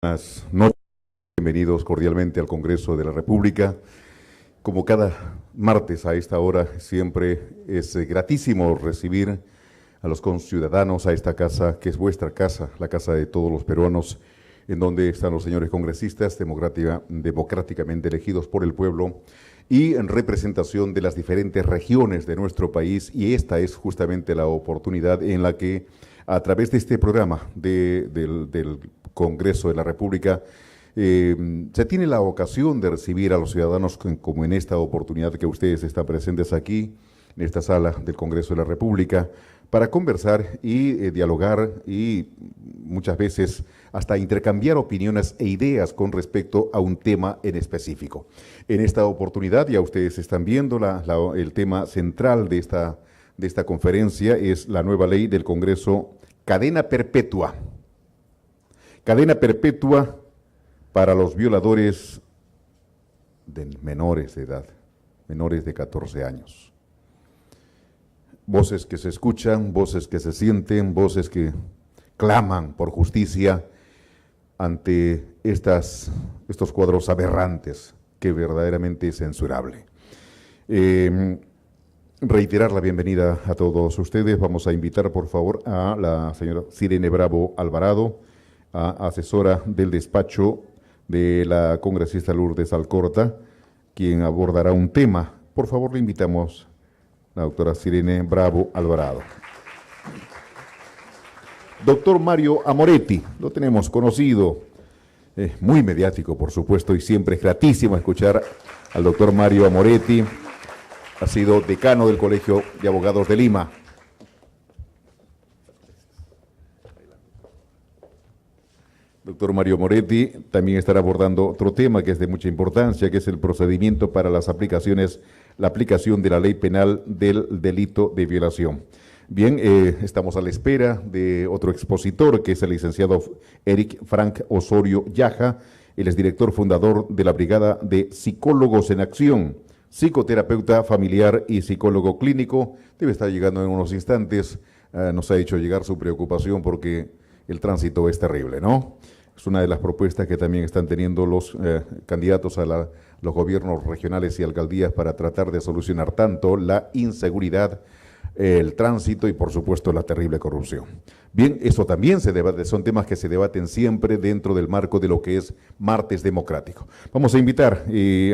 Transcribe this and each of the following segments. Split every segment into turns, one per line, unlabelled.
Buenas noches, bienvenidos cordialmente al Congreso de la República. Como cada martes a esta hora, siempre es gratísimo recibir a los conciudadanos a esta casa, que es vuestra casa, la casa de todos los peruanos, en donde están los señores congresistas democráticamente elegidos por el pueblo y en representación de las diferentes regiones de nuestro país. Y esta es justamente la oportunidad en la que, a través de este programa del Congreso de la República, se tiene la ocasión de recibir a los ciudadanos como en esta oportunidad que ustedes están presentes aquí, en esta sala del Congreso de la República, para conversar y dialogar y muchas veces hasta intercambiar opiniones e ideas con respecto a un tema en específico. En esta oportunidad, ya ustedes están viendo, el tema central de esta conferencia es la nueva ley del Congreso, cadena perpetua. Cadena perpetua para los violadores de menores de edad, menores de 14 años. Voces que se escuchan, voces que se sienten, voces que claman por justicia ante estos cuadros aberrantes que verdaderamente es censurable. Reiterar la bienvenida a todos ustedes. Vamos a invitar, por favor, a la señora Sirene Bravo Alvarado, asesora del despacho de la congresista Lourdes Alcorta, quien abordará un tema. Por favor, le invitamos a la doctora Sirene Bravo Alvarado. Doctor Mario Amoretti, lo tenemos conocido, muy mediático, por supuesto, y siempre es gratísimo escuchar al doctor Mario Amoretti. Ha sido decano del Colegio de Abogados de Lima. Doctor Mario Moretti también estará abordando otro tema que es de mucha importancia, que es el procedimiento para la aplicación de la ley penal del delito de violación. Bien, estamos a la espera de otro expositor, que es el licenciado Eric Frank Osorio Yaja. Él es director fundador de la Brigada de Psicólogos en Acción, psicoterapeuta familiar y psicólogo clínico. Debe estar llegando en unos instantes. Nos ha hecho llegar su preocupación porque el tránsito es terrible, ¿no? Es una de las propuestas que también están teniendo los candidatos a los gobiernos regionales y alcaldías para tratar de solucionar tanto la inseguridad, el tránsito y, por supuesto, la terrible corrupción. Bien, eso también se debate, son temas que se debaten siempre dentro del marco de lo que es Martes Democrático. Vamos a invitar y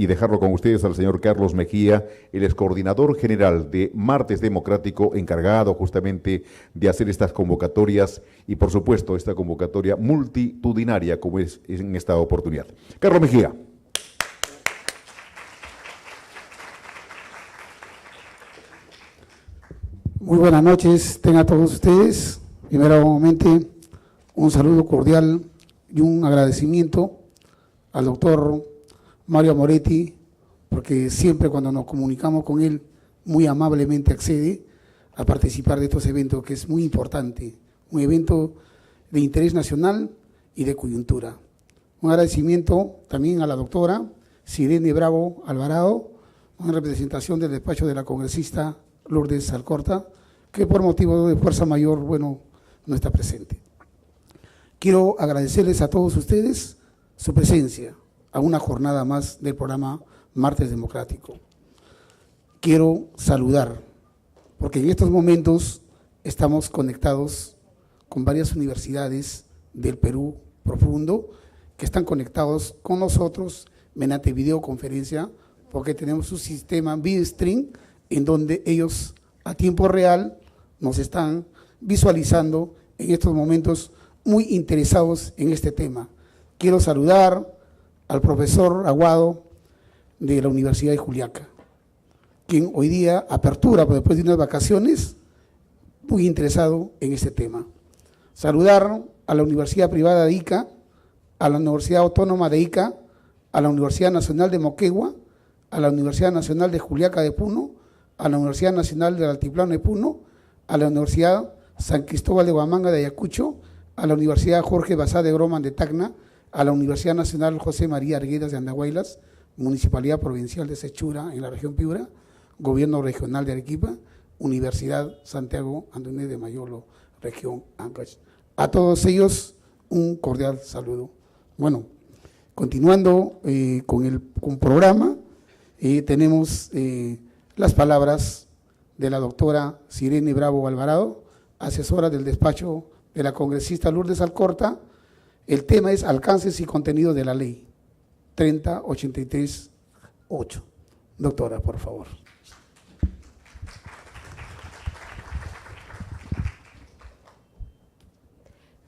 dejarlo con ustedes al señor Carlos Mejía, el ex coordinador general de Martes Democrático, encargado justamente de hacer estas convocatorias y, por supuesto, esta convocatoria multitudinaria como es en esta oportunidad. Carlos Mejía.
Muy buenas noches, tengan todos ustedes. Primeramente, un saludo cordial y un agradecimiento al doctor Mario Amoretti, porque siempre cuando nos comunicamos con él, muy amablemente accede a participar de estos eventos, que es muy importante, un evento de interés nacional y de coyuntura. Un agradecimiento también a la doctora Sirene Bravo Alvarado, en representación del despacho de la congresista Lourdes Alcorta, que por motivo de fuerza mayor, no está presente. Quiero agradecerles a todos ustedes su presencia a una jornada más del programa Martes Democrático. Quiero saludar, porque en estos momentos estamos conectados con varias universidades del Perú profundo que están conectados con nosotros mediante videoconferencia, porque tenemos un sistema Vidstream en donde ellos a tiempo real nos están visualizando en estos momentos muy interesados en este tema. Quiero saludar al profesor Aguado de la Universidad de Juliaca, quien hoy día apertura, después de unas vacaciones, muy interesado en este tema. Saludar a la Universidad Privada de Ica, a la Universidad Autónoma de Ica, a la Universidad Nacional de Moquegua, a la Universidad Nacional de Juliaca de Puno, a la Universidad Nacional del Altiplano de Puno, a la Universidad San Cristóbal de Huamanga de Ayacucho, a la Universidad Jorge Basá de Groman de Tacna, a la Universidad Nacional José María Arguedas de Andahuaylas, Municipalidad Provincial de Sechura en la región Piura, Gobierno Regional de Arequipa, Universidad Santiago Andonés de Mayolo, región Ancash. A todos ellos un cordial saludo. Bueno, continuando con el programa, tenemos las palabras de la doctora Sirene Bravo Alvarado, asesora del despacho de la congresista Lourdes Alcorta. El tema es alcances y contenido de la ley 3083-8. Doctora, por favor.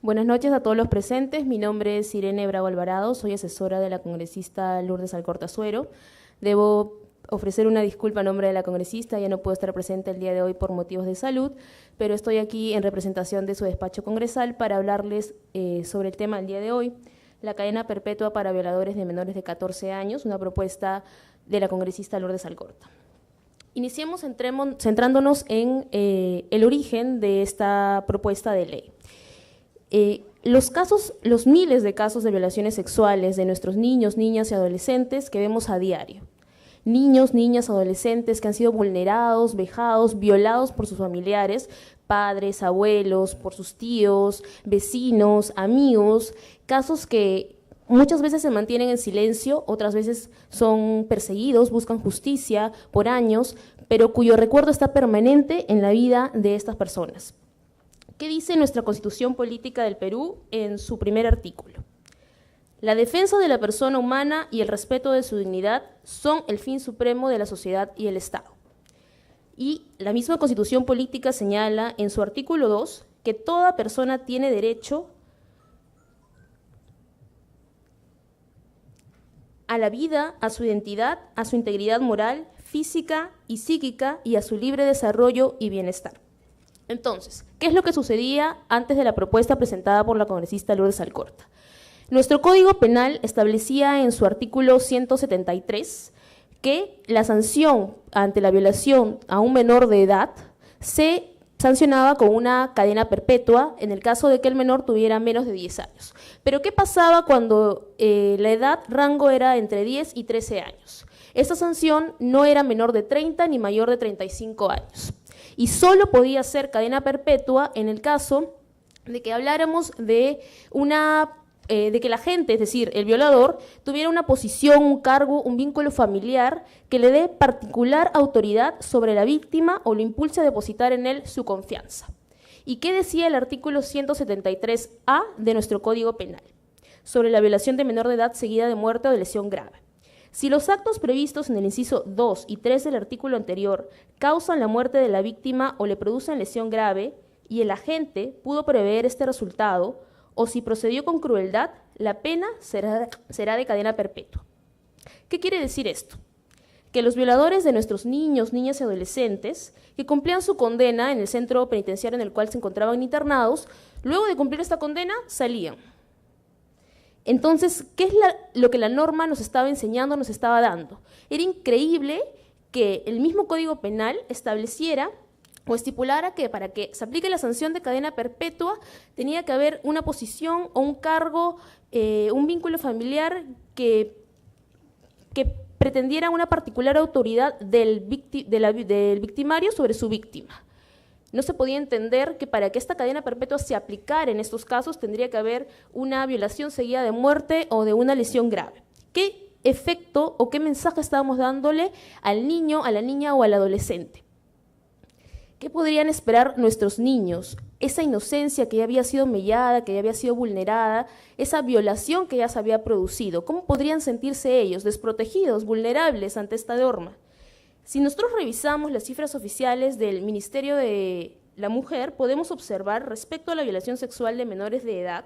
Buenas noches a todos los presentes. Mi nombre es Sirene Bravo Alvarado, soy asesora de la congresista Lourdes Alcorta Suero. Debo ofrecer una disculpa a nombre de la congresista, ya no puedo estar presente el día de hoy por motivos de salud, pero estoy aquí en representación de su despacho congresal para hablarles sobre el tema del día de hoy, la cadena perpetua para violadores de menores de 14 años, una propuesta de la congresista Lourdes Alcorta. Iniciemos centrándonos en el origen de esta propuesta de ley. Los miles de casos de violaciones sexuales de nuestros niños, niñas y adolescentes que vemos a diario. Niños, niñas, adolescentes que han sido vulnerados, vejados, violados por sus familiares, padres, abuelos, por sus tíos, vecinos, amigos, casos que muchas veces se mantienen en silencio, otras veces son perseguidos, buscan justicia por años, pero cuyo recuerdo está permanente en la vida de estas personas. ¿Qué dice nuestra Constitución Política del Perú en su primer artículo? La defensa de la persona humana y el respeto de su dignidad son el fin supremo de la sociedad y el Estado. Y la misma Constitución Política señala en su artículo 2 que toda persona tiene derecho a la vida, a su identidad, a su integridad moral, física y psíquica y a su libre desarrollo y bienestar. Entonces, ¿qué es lo que sucedía antes de la propuesta presentada por la congresista Lourdes Alcorta? Nuestro Código Penal establecía en su artículo 173 que la sanción ante la violación a un menor de edad se sancionaba con una cadena perpetua en el caso de que el menor tuviera menos de 10 años. Pero ¿qué pasaba cuando la edad rango era entre 10 y 13 años? Esta sanción no era menor de 30 ni mayor de 35 años. Y solo podía ser cadena perpetua en el caso de que habláramos de que la gente, es decir, el violador, tuviera una posición, un cargo, un vínculo familiar que le dé particular autoridad sobre la víctima o lo impulse a depositar en él su confianza. ¿Y qué decía el artículo 173A de nuestro Código Penal? Sobre la violación de menor de edad seguida de muerte o de lesión grave. Si los actos previstos en el inciso 2 y 3 del artículo anterior causan la muerte de la víctima o le producen lesión grave y el agente pudo prever este resultado, o si procedió con crueldad, la pena será de cadena perpetua. ¿Qué quiere decir esto? Que los violadores de nuestros niños, niñas y adolescentes que cumplían su condena en el centro penitenciario en el cual se encontraban internados, luego de cumplir esta condena, salían. Entonces, ¿qué es lo que la norma nos estaba enseñando, nos estaba dando? Era increíble que el mismo Código Penal estableciera o estipulara que para que se aplique la sanción de cadena perpetua tenía que haber una posición o un cargo, un vínculo familiar que pretendiera una particular autoridad del victimario sobre su víctima. No se podía entender que para que esta cadena perpetua se aplicara en estos casos tendría que haber una violación seguida de muerte o de una lesión grave. ¿Qué efecto o qué mensaje estábamos dándole al niño, a la niña o al adolescente? ¿Qué podrían esperar nuestros niños? Esa inocencia que ya había sido mellada, que ya había sido vulnerada, esa violación que ya se había producido. ¿Cómo podrían sentirse ellos desprotegidos, vulnerables ante esta norma? Si nosotros revisamos las cifras oficiales del Ministerio de la Mujer, podemos observar respecto a la violación sexual de menores de edad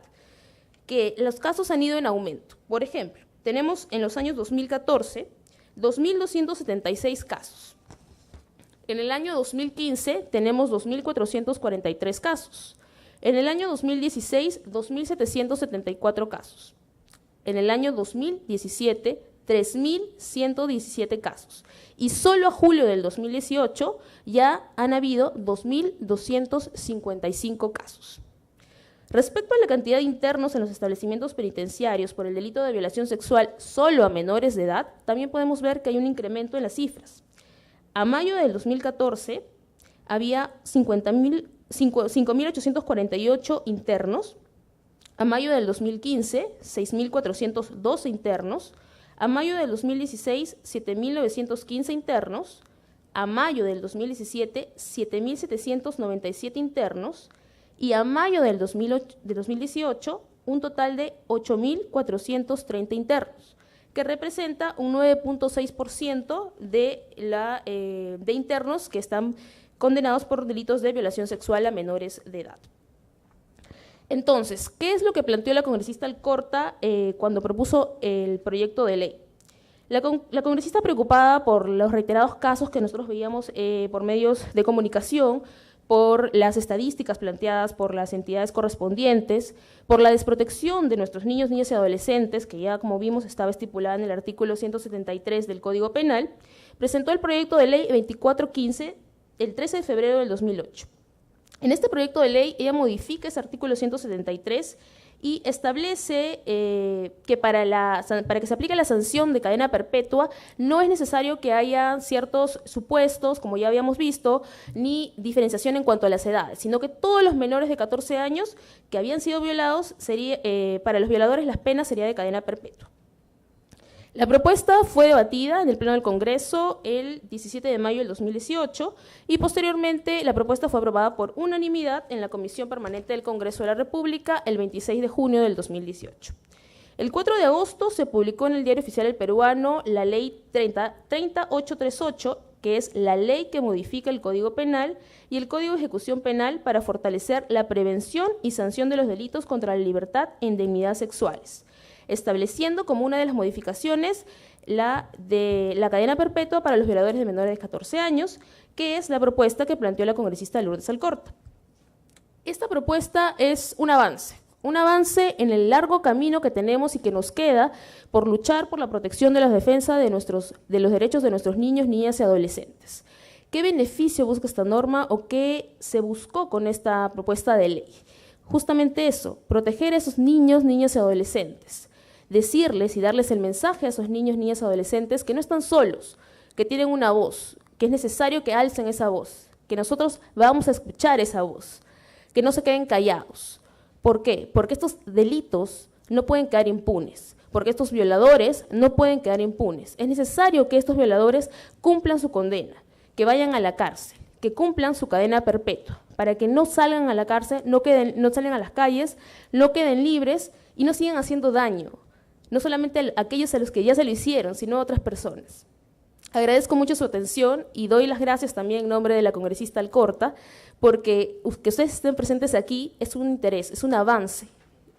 que los casos han ido en aumento. Por ejemplo, tenemos en los años 2014 2.276 casos. En el año 2015 tenemos 2.443 casos. En el año 2016, 2.774 casos. En el año 2017, 3.117 casos. Y solo a julio del 2018 ya han habido 2.255 casos. Respecto a la cantidad de internos en los establecimientos penitenciarios por el delito de violación sexual solo a menores de edad, también podemos ver que hay un incremento en las cifras. A mayo del 2014 había 5.848 internos A mayo del 2015, 6.412 internos. A mayo del 2016, 7.915 internos. A mayo del 2017, 7.797 internos. Y a mayo del 2018, un total de 8.430 internos, que representa un 9.6% de internos que están condenados por delitos de violación sexual a menores de edad. Entonces, ¿qué es lo que planteó la congresista Alcorta cuando propuso el proyecto de ley? La congresista, preocupada por los reiterados casos que nosotros veíamos por medios de comunicación, por las estadísticas planteadas por las entidades correspondientes, por la desprotección de nuestros niños, niñas y adolescentes, que ya, como vimos, estaba estipulada en el artículo 173 del Código Penal, presentó el proyecto de ley 2415 el 13 de febrero del 2008. En este proyecto de ley, ella modifica ese artículo 173 y establece que para que se aplique la sanción de cadena perpetua no es necesario que haya ciertos supuestos, como ya habíamos visto, ni diferenciación en cuanto a las edades, sino que todos los menores de 14 años que habían sido violados, para los violadores la pena sería de cadena perpetua. La propuesta fue debatida en el Pleno del Congreso el 17 de mayo del 2018 y posteriormente la propuesta fue aprobada por unanimidad en la Comisión Permanente del Congreso de la República el 26 de junio del 2018. El 4 de agosto se publicó en el Diario Oficial del Peruano la Ley 30838, que es la ley que modifica el Código Penal y el Código de Ejecución Penal para fortalecer la prevención y sanción de los delitos contra la libertad e indemnidad sexuales, estableciendo como una de las modificaciones la de la cadena perpetua para los violadores de menores de 14 años, que es la propuesta que planteó la congresista Lourdes Alcorta. Esta propuesta es un avance en el largo camino que tenemos y que nos queda por luchar por la protección de la defensa de los derechos de nuestros niños, niñas y adolescentes. ¿Qué beneficio busca esta norma o qué se buscó con esta propuesta de ley? Justamente eso, proteger a esos niños, niñas y adolescentes. Decirles y darles el mensaje a esos niños, niñas y adolescentes que no están solos, que tienen una voz, que es necesario que alcen esa voz, que nosotros vamos a escuchar esa voz, que no se queden callados. ¿Por qué? Porque estos delitos no pueden quedar impunes, porque estos violadores no pueden quedar impunes. Es necesario que estos violadores cumplan su condena, que vayan a la cárcel, que cumplan su cadena perpetua, para que no salgan a la cárcel, no salgan a las calles, no queden libres y no sigan haciendo daño, no solamente a aquellos a los que ya se lo hicieron, sino a otras personas. Agradezco mucho su atención y doy las gracias también en nombre de la congresista Alcorta, porque que ustedes estén presentes aquí es un interés, es un avance.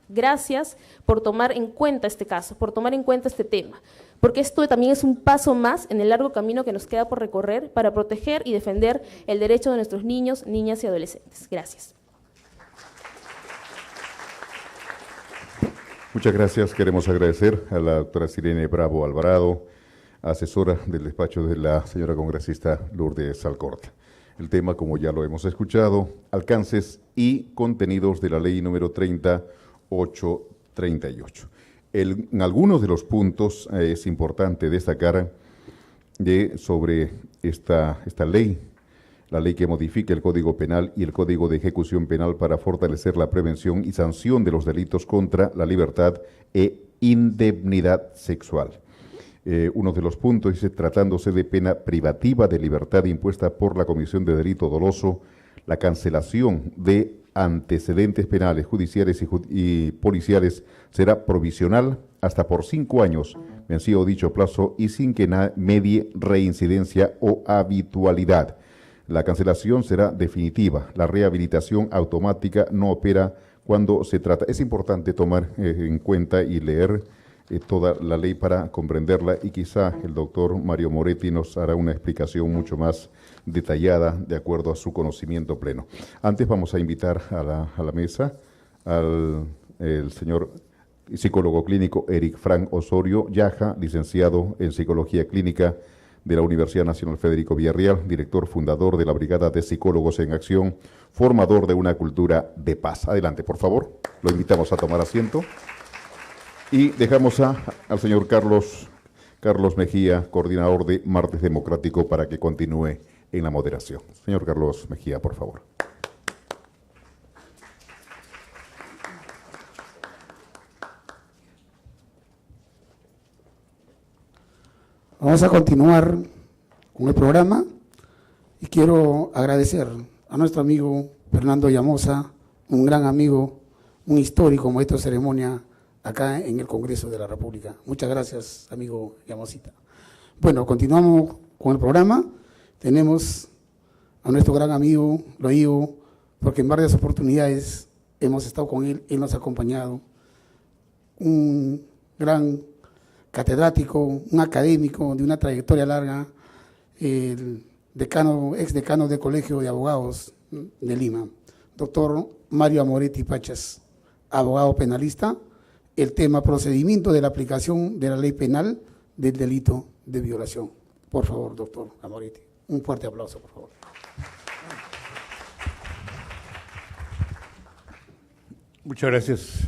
Gracias por tomar en cuenta este caso, por tomar en cuenta este tema, porque esto también es un paso más en el largo camino que nos queda por recorrer para proteger y defender el derecho de nuestros niños, niñas y adolescentes. Gracias.
Muchas gracias. Queremos agradecer a la doctora Sirene Bravo Alvarado, asesora del despacho de la señora congresista Lourdes Alcorta. El tema, como ya lo hemos escuchado, alcances y contenidos de la ley número 30838. En algunos de los puntos es importante destacar sobre esta ley, la ley que modifica el Código Penal y el Código de Ejecución Penal para fortalecer la prevención y sanción de los delitos contra la libertad e indemnidad sexual. Uno de los puntos dice, tratándose de pena privativa de libertad impuesta por la comisión de delito doloso, la cancelación de antecedentes penales, judiciales y policiales será provisional hasta por 5 años, vencido dicho plazo y sin que medie reincidencia o habitualidad. La cancelación será definitiva. La rehabilitación automática no opera cuando se trata. Es importante tomar en cuenta y leer toda la ley para comprenderla y quizá el doctor Mario Moretti nos hará una explicación mucho más detallada de acuerdo a su conocimiento pleno. Antes vamos a invitar a la mesa el señor psicólogo clínico Eric Frank Osorio Yaja, licenciado en Psicología Clínica de la Universidad Nacional Federico Villarreal, director fundador de la Brigada de Psicólogos en Acción, formador de una cultura de paz. Adelante, por favor. Lo invitamos a tomar asiento. Y dejamos al señor Carlos Mejía, coordinador de Martes Democrático, para que continúe en la moderación. Señor Carlos Mejía, por favor.
Vamos a continuar con el programa y quiero agradecer a nuestro amigo Fernando Llamosa, un gran amigo, un histórico maestro de ceremonia acá en el Congreso de la República. Muchas gracias, amigo Llamosita. Bueno, continuamos con el programa. Tenemos a nuestro gran amigo, lo digo, porque en varias oportunidades hemos estado con él, él nos ha acompañado, un gran catedrático, un académico de una trayectoria larga, el decano, ex decano del Colegio de Abogados de Lima, doctor Mario Amoretti Pachas, abogado penalista, el tema procedimiento de la aplicación de la ley penal del delito de violación. Por favor, doctor Amoretti, un fuerte aplauso, por favor.
Muchas gracias.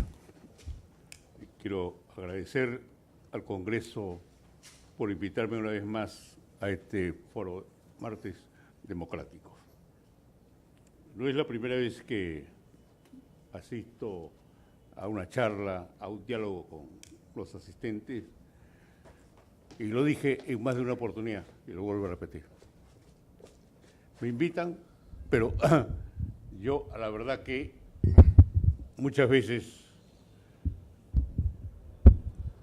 Quiero agradecer al Congreso por invitarme una vez más a este foro Martes Democráticos. No es la primera vez que asisto a una charla, a un diálogo con los asistentes, y lo dije en más de una oportunidad, y lo vuelvo a repetir. Me invitan, pero yo a la verdad que muchas veces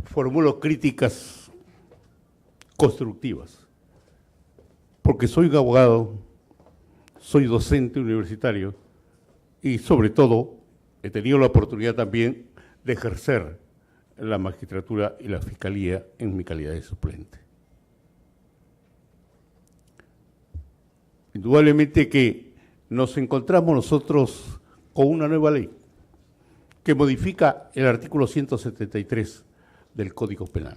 formulo críticas constructivas, porque soy un abogado, soy docente universitario y sobre todo he tenido la oportunidad también de ejercer la magistratura y la fiscalía en mi calidad de suplente. Indudablemente que nos encontramos nosotros con una nueva ley que modifica el artículo 173 del Código Penal.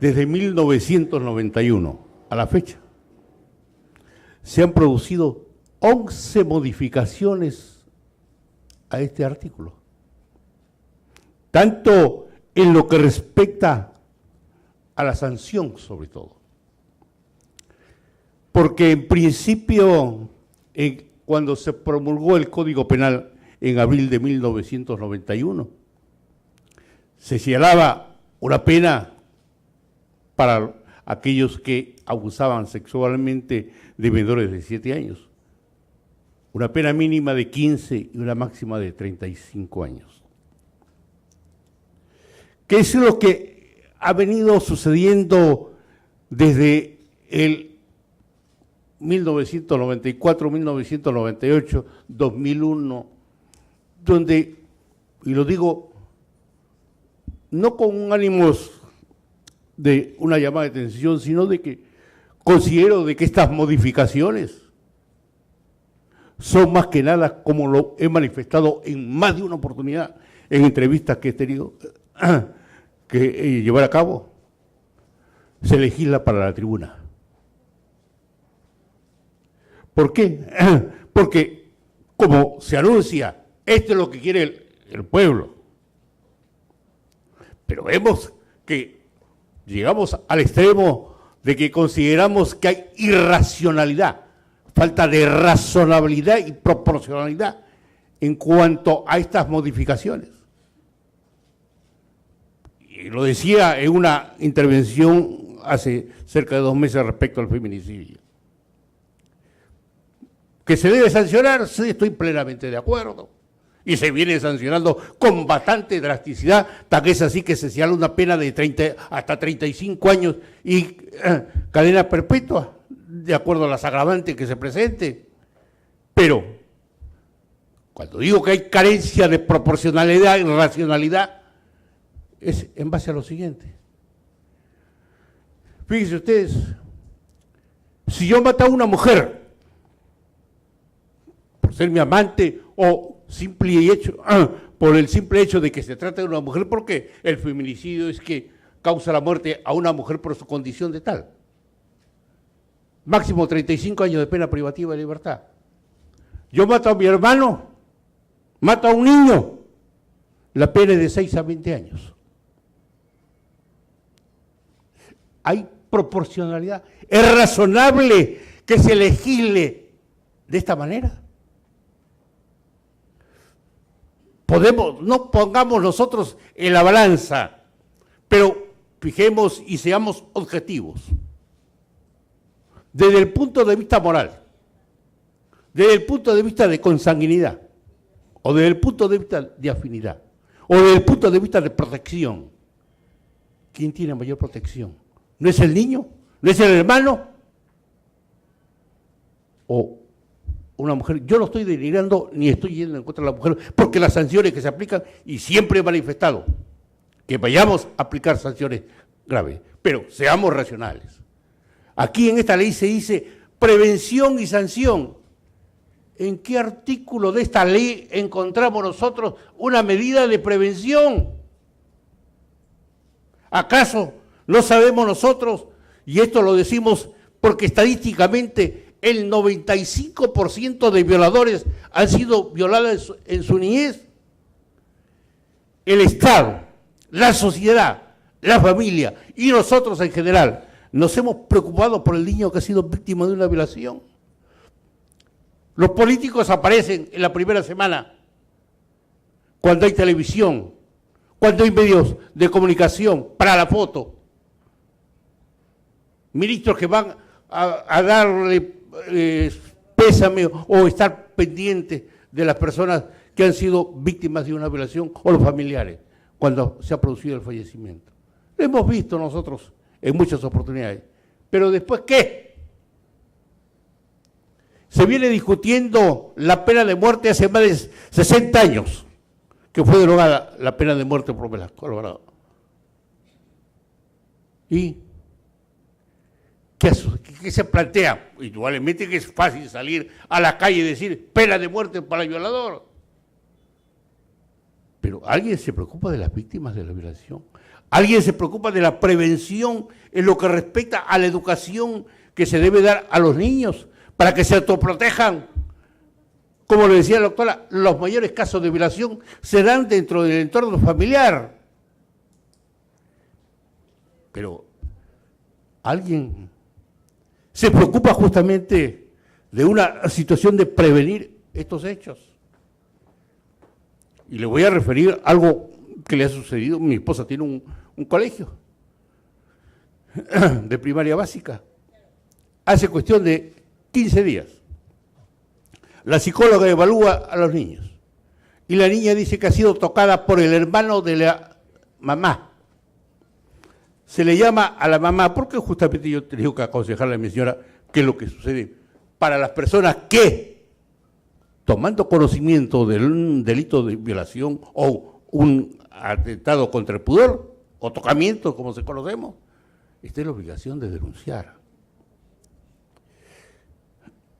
Desde 1991 a la fecha se han producido 11 modificaciones a este artículo, tanto en lo que respecta a la sanción sobre todo. Porque en principio, cuando se promulgó el Código Penal en abril de 1991, se señalaba una pena para aquellos que abusaban sexualmente de menores de 7 años, una pena mínima de 15 y una máxima de 35 años. ¿Qué es lo que ha venido sucediendo desde el 1994, 1998, 2001, donde, y lo digo no con un ánimo de una llamada de atención, sino de que considero de que estas modificaciones son más que nada, como lo he manifestado en más de una oportunidad en entrevistas que he tenido que llevar a cabo, se legisla para la tribuna. ¿Por qué? Porque, como se anuncia, esto es lo que quiere el pueblo. Pero vemos que llegamos al extremo de que consideramos que hay irracionalidad, falta de razonabilidad y proporcionalidad en cuanto a estas modificaciones. Y lo decía en una intervención hace cerca de 2 meses respecto al feminicidio. ¿Que se debe sancionar? Sí, estoy plenamente de acuerdo. Y se viene sancionando con bastante drasticidad, tal es así que se señala una pena de 30 hasta 35 años y cadena perpetua, de acuerdo a las agravantes que se presenten. Pero, cuando digo que hay carencia de proporcionalidad y racionalidad, es en base a lo siguiente. Fíjense ustedes, si yo mato a una mujer por ser mi amante o por el simple hecho de que se trata de una mujer, porque el feminicidio es que causa la muerte a una mujer por su condición de tal. Máximo 35 años de pena privativa de libertad. Yo mato a mi hermano, mato a un niño, la pena es de 6 a 20 años. Hay proporcionalidad. ¿Es razonable que se legisle de esta manera? No pongamos nosotros en la balanza, pero fijemos y seamos objetivos. Desde el punto de vista moral, desde el punto de vista de consanguinidad, o desde el punto de vista de afinidad, o desde el punto de vista de protección, ¿quién tiene mayor protección? ¿No es el niño? ¿No es el hermano? ¿O una mujer? Yo no estoy denigrando ni estoy yendo en contra de la mujer, porque las sanciones que se aplican, y siempre he manifestado que vayamos a aplicar sanciones graves, pero seamos racionales. Aquí en esta ley se dice prevención y sanción. ¿En qué artículo de esta ley encontramos nosotros una medida de prevención? ¿Acaso no sabemos nosotros, y esto lo decimos porque estadísticamente el 95% de violadores han sido violados en su niñez? El Estado, la sociedad, la familia y nosotros en general nos hemos preocupado por el niño que ha sido víctima de una violación. Los políticos aparecen en la primera semana, cuando hay televisión, cuando hay medios de comunicación para la foto. Ministros que van a darle pésame o estar pendientes de las personas que han sido víctimas de una violación o los familiares cuando se ha producido el fallecimiento. Lo hemos visto nosotros en muchas oportunidades. Pero después, ¿qué? Se viene discutiendo la pena de muerte hace más de 60 años que fue derogada la pena de muerte por Velasco Alvarado. ¿Y qué se plantea? Indudablemente que es fácil salir a la calle y decir pena de muerte para el violador. Pero ¿alguien se preocupa de las víctimas de la violación? ¿Alguien se preocupa de la prevención en lo que respecta a la educación que se debe dar a los niños para que se autoprotejan? Como le decía la doctora, los mayores casos de violación se dan dentro del entorno familiar. Pero ¿alguien se preocupa justamente de una situación de prevenir estos hechos? Y le voy a referir algo que le ha sucedido. Mi esposa tiene un colegio de primaria básica. Hace cuestión de 15 días. La psicóloga evalúa a los niños y la niña dice que ha sido tocada por el hermano de la mamá. Se le llama a la mamá porque justamente yo tengo que aconsejarle a mi señora qué es lo que sucede para las personas que, tomando conocimiento de un delito de violación o un atentado contra el pudor o tocamiento, como se conocemos, está en la obligación de denunciar.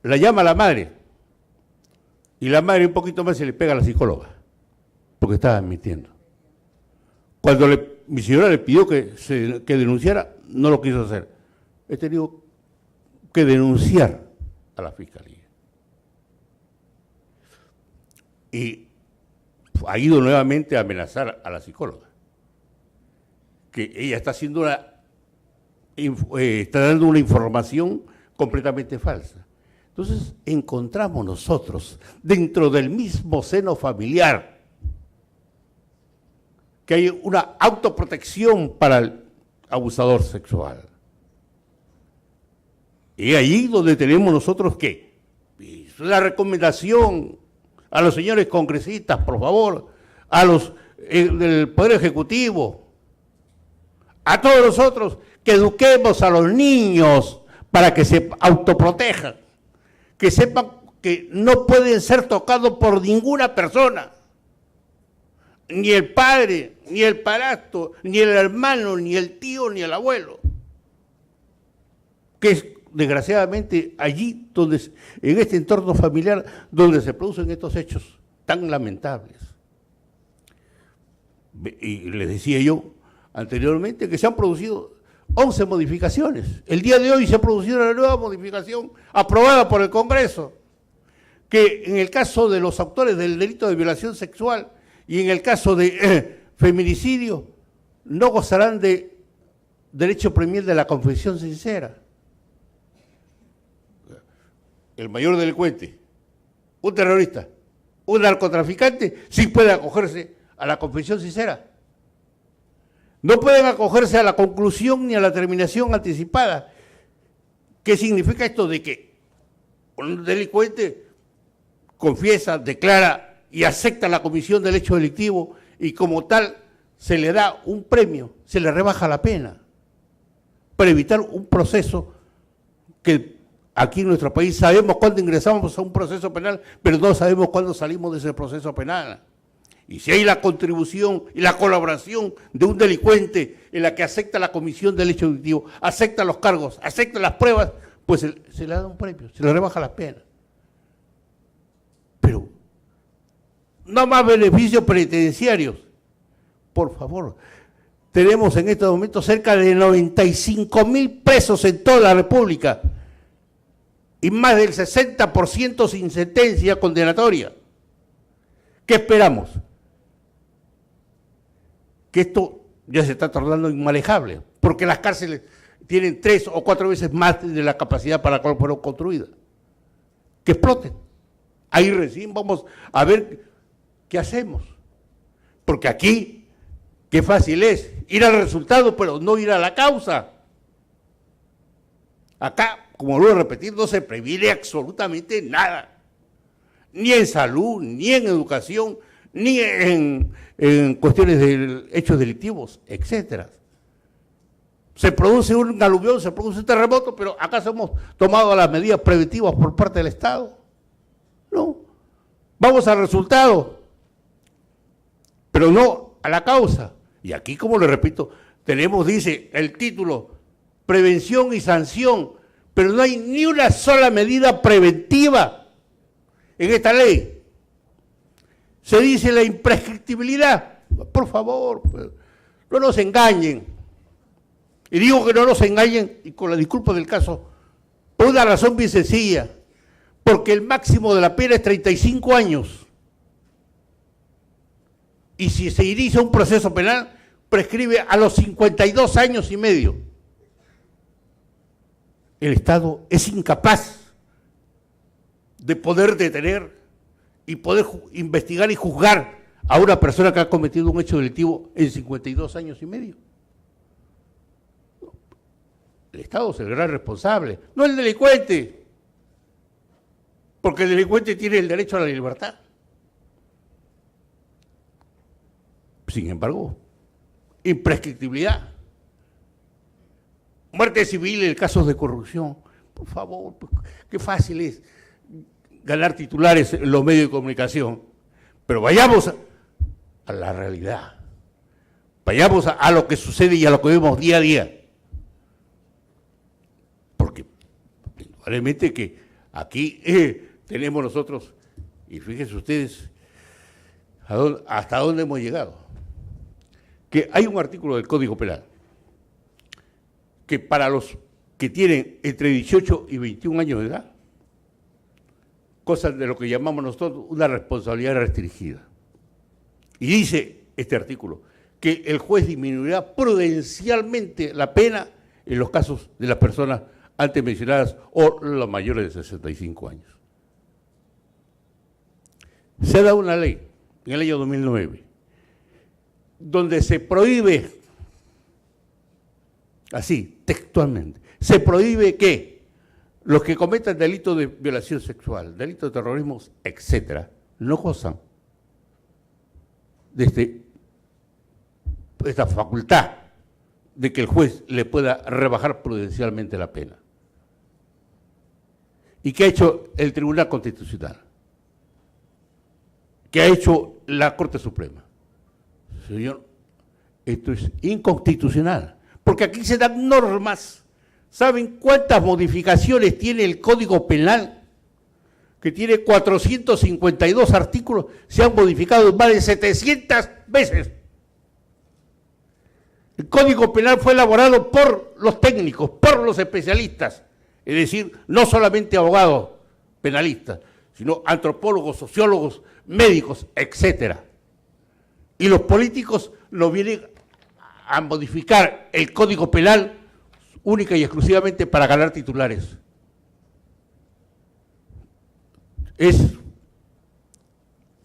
La llama a la madre y la madre un poquito más se le pega a la psicóloga porque estaba mintiendo. Cuando mi señora le pidió que denunciara, no lo quiso hacer. He tenido que denunciar a la fiscalía. Y ha ido nuevamente a amenazar a la psicóloga, que ella está haciendo está dando una información completamente falsa. Entonces encontramos nosotros, dentro del mismo seno familiar, que hay una autoprotección para el abusador sexual. Y allí donde tenemos nosotros que, la recomendación a los señores congresistas, por favor, a los del Poder Ejecutivo, a todos nosotros, que eduquemos a los niños para que se autoprotejan, que sepan que no pueden ser tocados por ninguna persona, ni el padre, ni el padrastro, ni el hermano, ni el tío, ni el abuelo, que es desgraciadamente allí donde, en este entorno familiar, donde se producen estos hechos tan lamentables. Y les decía yo anteriormente que se han producido 11 modificaciones. El día de hoy se ha producido una nueva modificación aprobada por el Congreso, que en el caso de los autores del delito de violación sexual y en el caso de feminicidio no gozarán de derecho premier de la confesión sincera. El mayor delincuente, un terrorista, un narcotraficante, sí puede acogerse a la confesión sincera. No pueden acogerse a la conclusión ni a la terminación anticipada. ¿Qué significa esto de que un delincuente confiesa, declara y acepta la comisión del hecho delictivo y como tal se le da un premio, se le rebaja la pena para evitar un proceso que aquí en nuestro país sabemos cuándo ingresamos a un proceso penal, pero no sabemos cuándo salimos de ese proceso penal? Y si hay la contribución y la colaboración de un delincuente en la que acepta la comisión del hecho delictivo, acepta los cargos, acepta las pruebas, pues se le da un premio, se le rebaja la pena. Pero no más beneficios penitenciarios. Por favor, tenemos en estos momentos cerca de 95.000 presos en toda la República y más del 60% sin sentencia condenatoria. ¿Qué esperamos? Que esto ya se está tornando inmanejable, porque las cárceles tienen 3 o 4 veces más de la capacidad para la cual fueron construidas. Que exploten. Ahí recién vamos a ver qué hacemos. Porque aquí, qué fácil es ir al resultado, pero no ir a la causa. Acá, como lo voy a repetir, no se previene absolutamente nada. Ni en salud, ni en educación, ni en cuestiones de hechos delictivos, etcétera. Se produce un aluvión, se produce un terremoto, pero ¿acaso hemos tomado las medidas preventivas por parte del Estado? No. Vamos al resultado, pero no a la causa. Y aquí, como le repito, tenemos, dice el título, prevención y sanción, pero no hay ni una sola medida preventiva en esta ley. Se dice la imprescriptibilidad. Por favor, no nos engañen. Y digo que no nos engañen, y con la disculpa del caso, por una razón bien sencilla, porque el máximo de la pena es 35 años. Y si se inicia un proceso penal, prescribe a los 52 años y medio. El Estado es incapaz de poder detener y poder investigar y juzgar a una persona que ha cometido un hecho delictivo en 52 años y medio. El Estado es el gran responsable, no el delincuente, porque el delincuente tiene el derecho a la libertad. Sin embargo, imprescriptibilidad, muerte civil en casos de corrupción. Por favor, qué fácil es ganar titulares en los medios de comunicación, pero vayamos a la realidad, vayamos a lo que sucede y a lo que vemos día a día. Porque indudablemente que aquí tenemos nosotros, y fíjense ustedes hasta dónde hemos llegado, que hay un artículo del Código Penal que para los que tienen entre 18 y 21 años de edad, cosas de lo que llamamos nosotros una responsabilidad restringida. Y dice este artículo que el juez disminuirá prudencialmente la pena en los casos de las personas antes mencionadas o los mayores de 65 años. Se ha dado una ley, en el año 2009, donde se prohíbe, así, textualmente, se prohíbe que los que cometan delitos de violación sexual, delitos de terrorismo, etcétera, no gozan de esta facultad de que el juez le pueda rebajar prudencialmente la pena. ¿Y qué ha hecho el Tribunal Constitucional? ¿Qué ha hecho la Corte Suprema? Señor, esto es inconstitucional, porque aquí se dan normas. ¿Saben cuántas modificaciones tiene el Código Penal? Que tiene 452 artículos, se han modificado más de 700 veces. El Código Penal fue elaborado por los técnicos, por los especialistas, es decir, no solamente abogados penalistas, sino antropólogos, sociólogos, médicos, etcétera. Y los políticos lo vienen a modificar el Código Penal única y exclusivamente para ganar titulares.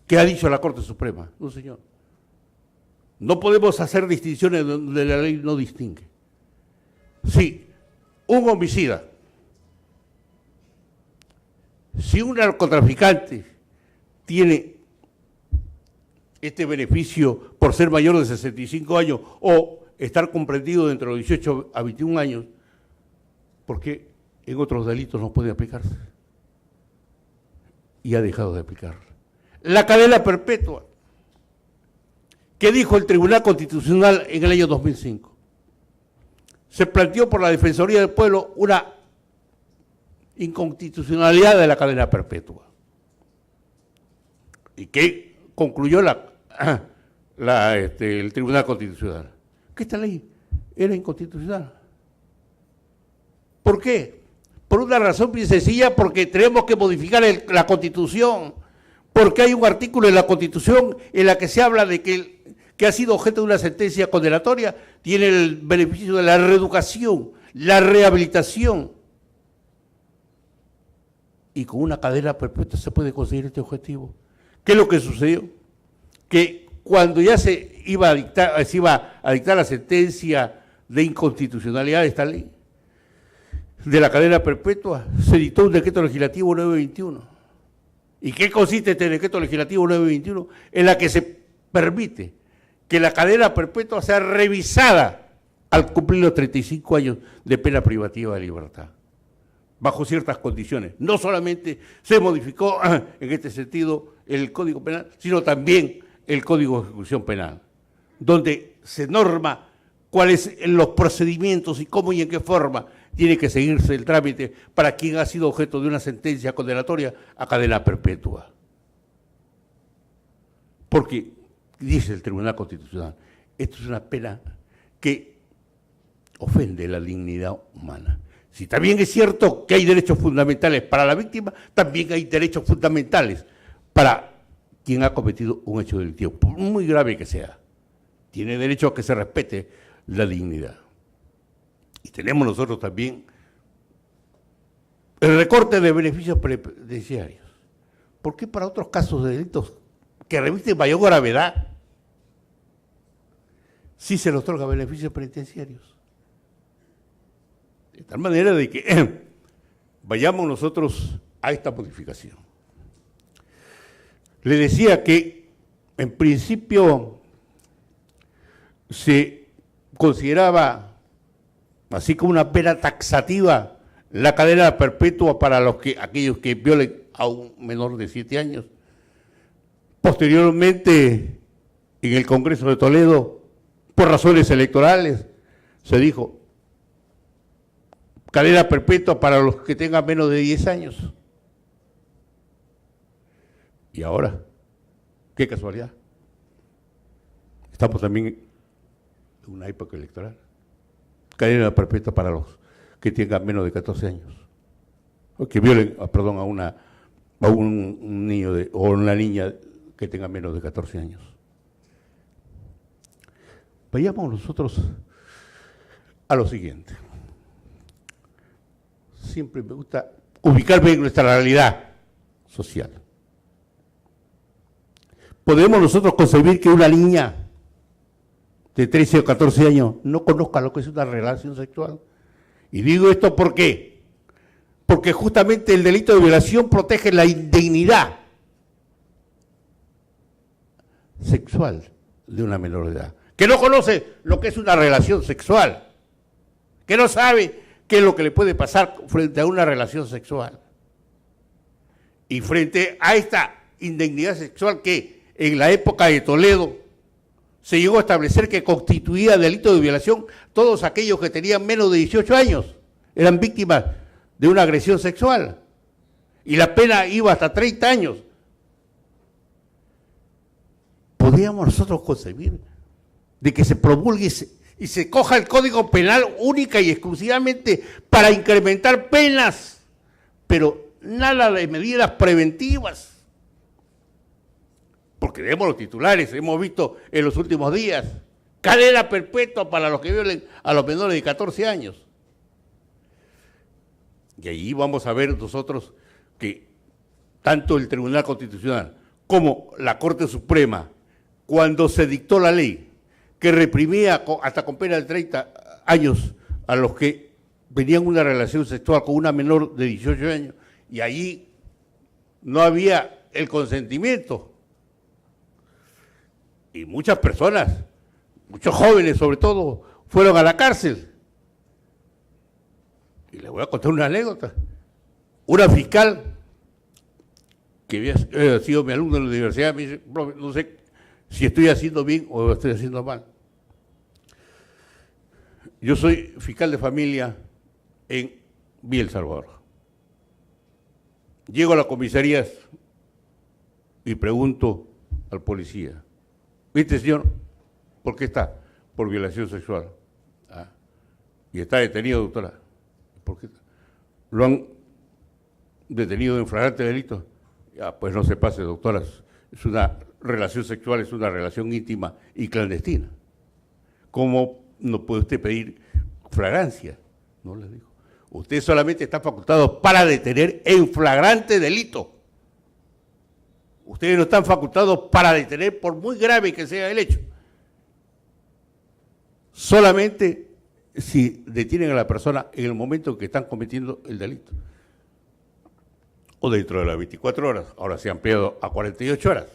¿Qué ha dicho la Corte Suprema? No, señor. No podemos hacer distinciones donde la ley no distingue. Si un homicida, si un narcotraficante tiene este beneficio por ser mayor de 65 años o estar comprendido entre los 18 a 21 años, ¿por qué en otros delitos no puede aplicarse? Y ha dejado de aplicar. La cadena perpetua, que dijo el Tribunal Constitucional en el año 2005. Se planteó por la Defensoría del Pueblo una inconstitucionalidad de la cadena perpetua. ¿Y qué concluyó el Tribunal Constitucional? Que esta ley era inconstitucional. ¿Por qué? Por una razón bien sencilla, porque tenemos que modificar la Constitución, porque hay un artículo en la Constitución en la que se habla de que ha sido objeto de una sentencia condenatoria, tiene el beneficio de la reeducación, la rehabilitación. Y con una cadena perpetua se puede conseguir este objetivo. ¿Qué es lo que sucedió? Que cuando ya se iba a dictar la sentencia de inconstitucionalidad de esta ley, de la cadena perpetua, se dictó un decreto legislativo 921. ¿Y qué consiste este decreto legislativo 921? En la que se permite que la cadena perpetua sea revisada al cumplir los 35 años de pena privativa de libertad, bajo ciertas condiciones. No solamente se modificó en este sentido el Código Penal, sino también el Código de Ejecución Penal, donde se norma cuáles son los procedimientos y cómo y en qué forma tiene que seguirse el trámite para quien ha sido objeto de una sentencia condenatoria a cadena perpetua. Porque, dice el Tribunal Constitucional, esto es una pena que ofende la dignidad humana. Si también es cierto que hay derechos fundamentales para la víctima, también hay derechos fundamentales para quien ha cometido un hecho delictivo, por muy grave que sea. Tiene derecho a que se respete la dignidad. Y tenemos nosotros también el recorte de beneficios penitenciarios. ¿Por qué para otros casos de delitos que revisten mayor gravedad sí se les otorga beneficios penitenciarios? De tal manera de que vayamos nosotros a esta modificación. Le decía que en principio se consideraba así como una pena taxativa la cadena perpetua para aquellos que violen a un menor de 7 años. Posteriormente, en el Congreso de Toledo, por razones electorales, se dijo cadena perpetua para los que tengan menos de 10 años. Y ahora, qué casualidad, estamos también en una época electoral. Cadena perpetua para los que tengan menos de 14 años, o que violen, a un niño o una niña que tenga menos de 14 años. Vayamos nosotros a lo siguiente. Siempre me gusta ubicarme en nuestra realidad social. ¿Podemos nosotros concebir que una niña de 13 o 14 años no conozca lo que es una relación sexual? Y digo esto ¿por qué? Porque justamente el delito de violación protege la indignidad sexual de una menor de edad, que no conoce lo que es una relación sexual, que no sabe qué es lo que le puede pasar frente a una relación sexual. Y frente a esta indignidad sexual que en la época de Toledo se llegó a establecer que constituía delito de violación todos aquellos que tenían menos de 18 años, eran víctimas de una agresión sexual. Y la pena iba hasta 30 años. ¿Podríamos nosotros concebir de que se promulgue y se coja el Código Penal única y exclusivamente para incrementar penas, pero nada de medidas preventivas? Porque vemos los titulares, hemos visto en los últimos días, cadena perpetua para los que violen a los menores de 14 años. Y ahí vamos a ver nosotros que tanto el Tribunal Constitucional como la Corte Suprema, cuando se dictó la ley, que reprimía hasta con pena de 30 años a los que tenían una relación sexual con una menor de 18 años, y allí no había el consentimiento. Y muchas personas, muchos jóvenes sobre todo, fueron a la cárcel. Y les voy a contar una anécdota. Una fiscal que había sido mi alumno en la universidad me dice: profe, no sé si estoy haciendo bien o lo estoy haciendo mal. Yo soy fiscal de familia en Villa El Salvador. Llego a las comisarías y pregunto al policía: ¿viste, señor? ¿Por qué está? Por violación sexual. Ah, y está detenido, doctora. ¿Por qué? ¿Lo han detenido en flagrante delito? Ya, pues no se pase, doctora. Es una relación sexual, es una relación íntima y clandestina. ¿Cómo no puede usted pedir flagrancia? No le digo. Usted solamente está facultado para detener en flagrante delito. Ustedes no están facultados para detener por muy grave que sea el hecho. Solamente si detienen a la persona en el momento en que están cometiendo el delito. O dentro de las 24 horas. Ahora se ha ampliado a 48 horas.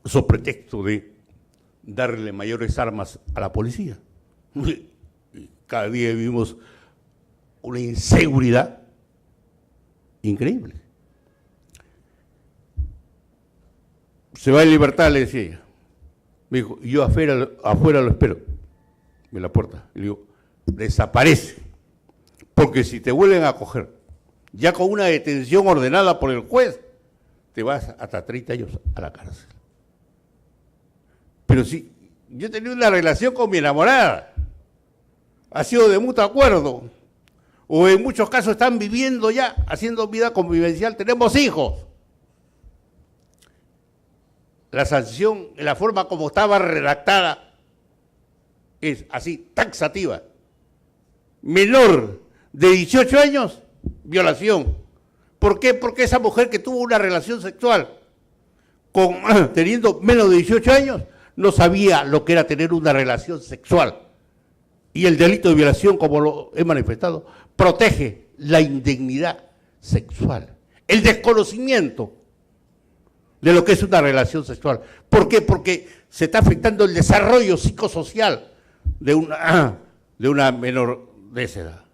Eso pretexto de darle mayores armas a la policía. Cada día vivimos una inseguridad increíble. Se va en libertad, le decía ella. Me dijo: yo afuera lo espero, en la puerta. Y le digo: desaparece, porque si te vuelven a coger, ya con una detención ordenada por el juez, te vas hasta 30 años a la cárcel. Pero si yo tenía una relación con mi enamorada, ha sido de mutuo acuerdo, o en muchos casos están viviendo ya, haciendo vida convivencial, tenemos hijos. La sanción, en la forma como estaba redactada, es así, taxativa. Menor de 18 años, violación. ¿Por qué? Porque esa mujer que tuvo una relación sexual teniendo menos de 18 años, no sabía lo que era tener una relación sexual. Y el delito de violación, como lo he manifestado, protege la indignidad sexual, el desconocimiento de lo que es una relación sexual. ¿Por qué? Porque se está afectando el desarrollo psicosocial de una menor de esa edad.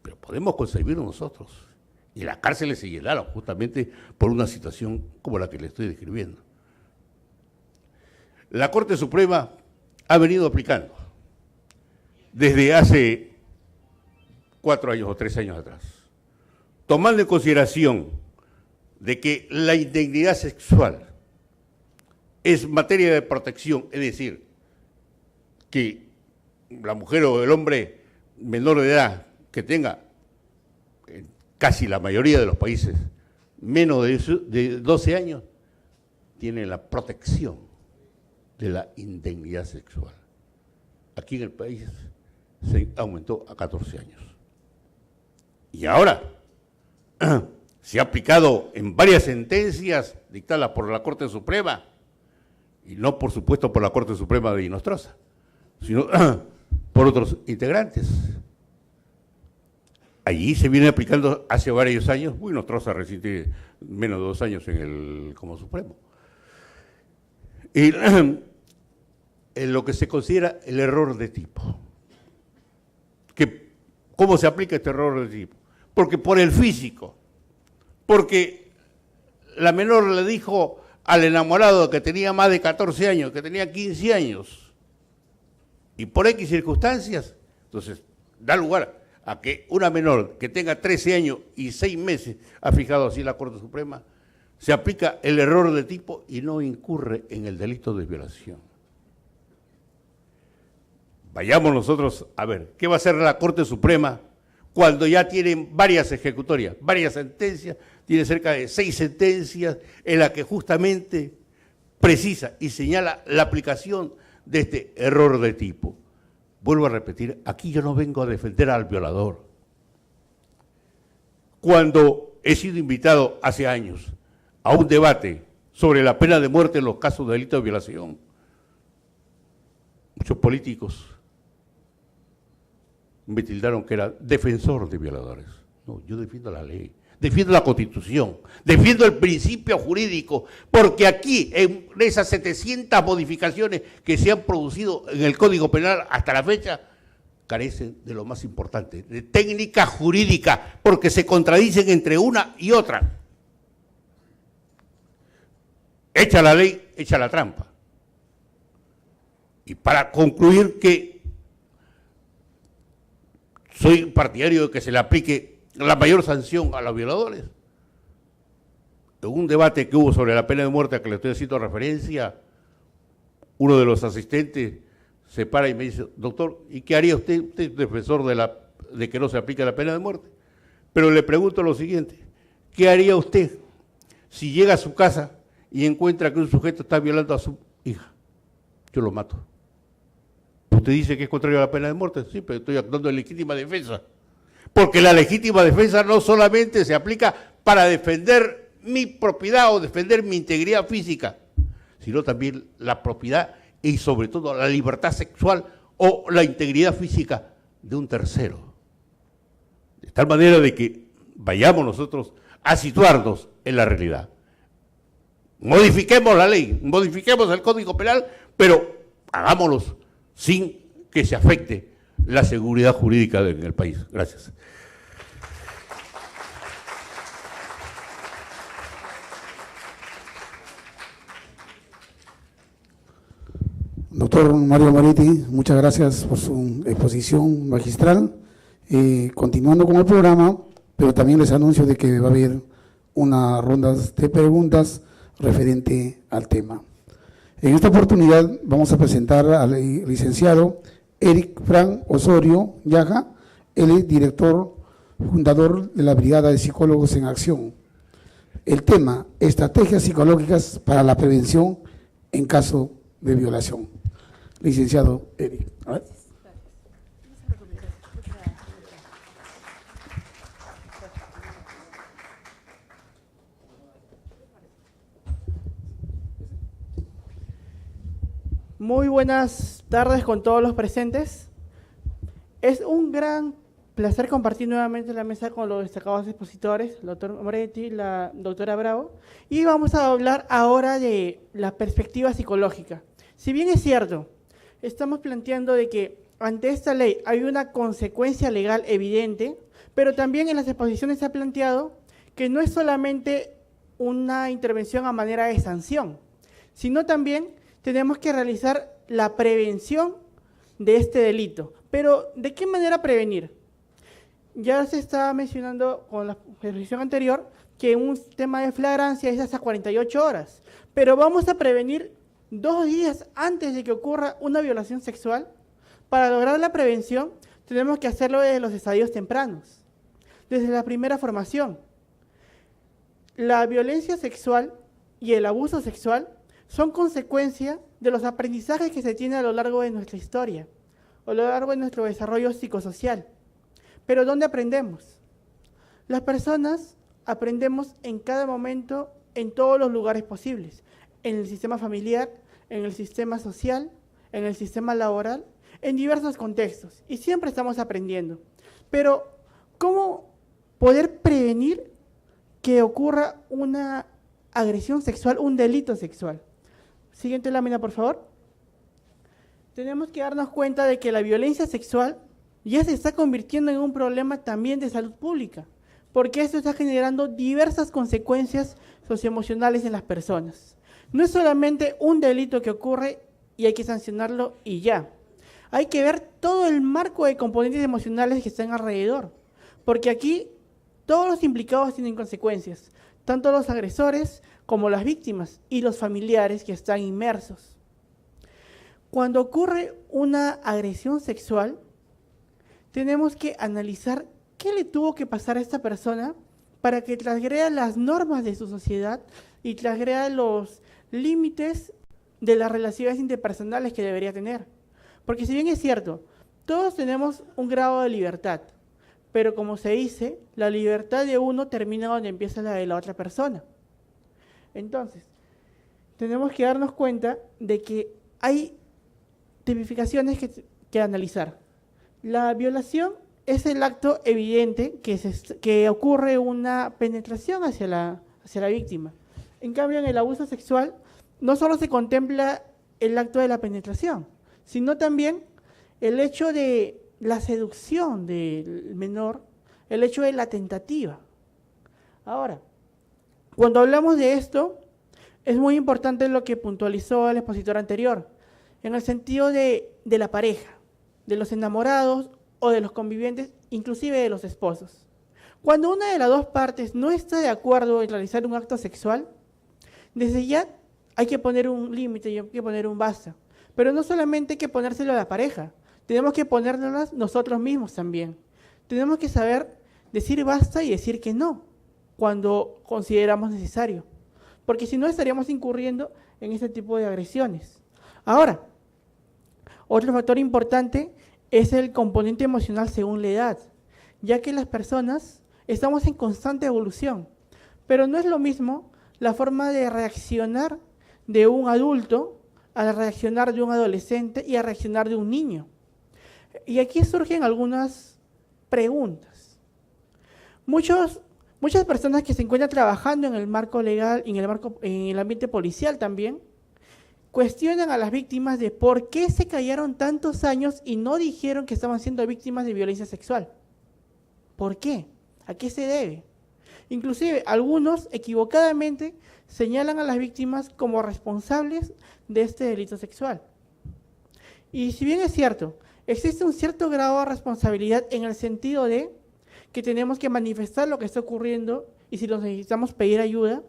Pero podemos concebirlo nosotros. Y las cárceles se llenaron justamente por una situación como la que le estoy describiendo. La Corte Suprema ha venido aplicando desde hace 4 años o 3 años atrás, tomando en consideración de que la indignidad sexual es materia de protección, es decir, que la mujer o el hombre menor de edad que tenga, en casi la mayoría de los países, menos de 12 años, tiene la protección de la indignidad sexual. Aquí en el país se aumentó a 14 años. Y ahora se ha aplicado en varias sentencias dictadas por la Corte Suprema, y no, por supuesto, por la Corte Suprema de Nostroza, sino por otros integrantes. Allí se viene aplicando hace varios años, Nostroza reciente menos de 2 años como Supremo. Y en lo que se considera el error de tipo. ¿Cómo se aplica este error de tipo? Porque por el físico, porque la menor le dijo al enamorado que tenía más de 14 años, que tenía 15 años, y por X circunstancias, entonces da lugar a que una menor que tenga 13 años y 6 meses, ha fijado así la Corte Suprema, se aplica el error de tipo y no incurre en el delito de violación. Vayamos nosotros a ver, ¿qué va a hacer la Corte Suprema cuando ya tienen varias ejecutorias, varias sentencias? Tiene cerca de 6 sentencias en las que justamente precisa y señala la aplicación de este error de tipo. Vuelvo a repetir, aquí yo no vengo a defender al violador. Cuando he sido invitado hace años a un debate sobre la pena de muerte en los casos de delito de violación, muchos políticos me tildaron que era defensor de violadores. No, yo defiendo la ley, defiendo la Constitución, defiendo el principio jurídico, porque aquí, en esas 700 modificaciones que se han producido en el Código Penal hasta la fecha, carecen de lo más importante, de técnica jurídica, porque se contradicen entre una y otra. Echa la ley, echa la trampa. Y para concluir que soy partidario de que se le aplique la mayor sanción a los violadores. En un debate que hubo sobre la pena de muerte a que le estoy haciendo referencia, uno de los asistentes se para y me dice, doctor, ¿y qué haría usted? Usted es defensor de que no se aplique la pena de muerte. Pero le pregunto lo siguiente, ¿qué haría usted si llega a su casa y encuentra que un sujeto está violando a su hija? Yo lo mato. Usted dice que es contrario a la pena de muerte, sí, pero estoy actuando en legítima defensa. Porque la legítima defensa no solamente se aplica para defender mi propiedad o defender mi integridad física, sino también la propiedad y sobre todo la libertad sexual o la integridad física de un tercero. De tal manera de que vayamos nosotros a situarnos en la realidad. Modifiquemos la ley, modifiquemos el Código Penal, pero hagámoslos sin que se afecte la seguridad jurídica en el país. Gracias.
Doctor Mario Moretti, muchas gracias por su exposición magistral. Continuando con el programa, pero también les anuncio de que va a haber una ronda de preguntas referente al tema. En esta oportunidad vamos a presentar al licenciado Eric Fran Osorio Yaja, él es director fundador de la Brigada de Psicólogos en Acción. El tema, estrategias psicológicas para la prevención en caso de violación. Licenciado Eric. A ver.
Muy buenas tardes con todos los presentes. Es un gran placer compartir nuevamente la mesa con los destacados expositores, el doctor Moretti, la doctora Bravo, y vamos a hablar ahora de la perspectiva psicológica. Si bien es cierto, estamos planteando de que ante esta ley hay una consecuencia legal evidente, pero también en las exposiciones se ha planteado que no es solamente una intervención a manera de sanción, sino también tenemos que realizar la prevención de este delito. Pero, ¿de qué manera prevenir? Ya se estaba mencionando con la exposición anterior que un tema de flagrancia es hasta 48 horas, pero vamos a prevenir 2 días antes de que ocurra una violación sexual. Para lograr la prevención, tenemos que hacerlo desde los estadios tempranos, desde la primera formación. La violencia sexual y el abuso sexual son consecuencia de los aprendizajes que se tienen a lo largo de nuestra historia, a lo largo de nuestro desarrollo psicosocial. Pero ¿dónde aprendemos? Las personas aprendemos en cada momento, en todos los lugares posibles, en el sistema familiar, en el sistema social, en el sistema laboral, en diversos contextos, y siempre estamos aprendiendo. Pero, ¿cómo poder prevenir que ocurra una agresión sexual, un delito sexual? Siguiente lámina, por favor. Tenemos que darnos cuenta de que la violencia sexual ya se está convirtiendo en un problema también de salud pública, porque esto está generando diversas consecuencias socioemocionales en las personas. No es solamente un delito que ocurre y hay que sancionarlo y ya. Hay que ver todo el marco de componentes emocionales que están alrededor, porque aquí todos los implicados tienen consecuencias, tanto los agresores como las víctimas y los familiares que están inmersos. Cuando ocurre una agresión sexual, tenemos que analizar qué le tuvo que pasar a esta persona para que transgreda las normas de su sociedad y transgreda los límites de las relaciones interpersonales que debería tener. Porque si bien es cierto, todos tenemos un grado de libertad, pero como se dice, la libertad de uno termina donde empieza la de la otra persona. Entonces, tenemos que darnos cuenta de que hay tipificaciones que analizar. La violación es el acto evidente que ocurre una penetración hacia la víctima. En cambio, en el abuso sexual no solo se contempla el acto de la penetración, sino también el hecho de la seducción del menor, el hecho de la tentativa. Ahora, cuando hablamos de esto, es muy importante lo que puntualizó el expositor anterior, en el sentido de la pareja, de los enamorados o de los convivientes, inclusive de los esposos. Cuando una de las dos partes no está de acuerdo en realizar un acto sexual, desde ya hay que poner un límite y hay que poner un basta. Pero no solamente hay que ponérselo a la pareja, tenemos que ponérnoslas nosotros mismos también. Tenemos que saber decir basta y decir que no, cuando consideramos necesario. Porque si no, estaríamos incurriendo en este tipo de agresiones. Ahora, otro factor importante es el componente emocional según la edad, ya que las personas estamos en constante evolución, pero no es lo mismo la forma de reaccionar de un adulto a reaccionar de un adolescente y a reaccionar de un niño. Y aquí surgen algunas preguntas. Muchas personas que se encuentran trabajando en el marco legal, en el ambiente policial también, cuestionan a las víctimas de por qué se callaron tantos años y no dijeron que estaban siendo víctimas de violencia sexual. ¿Por qué? ¿A qué se debe? Inclusive, algunos equivocadamente señalan a las víctimas como responsables de este delito sexual. Y si bien es cierto, existe un cierto grado de responsabilidad en el sentido de que tenemos que manifestar lo que está ocurriendo y si lo necesitamos pedir ayuda,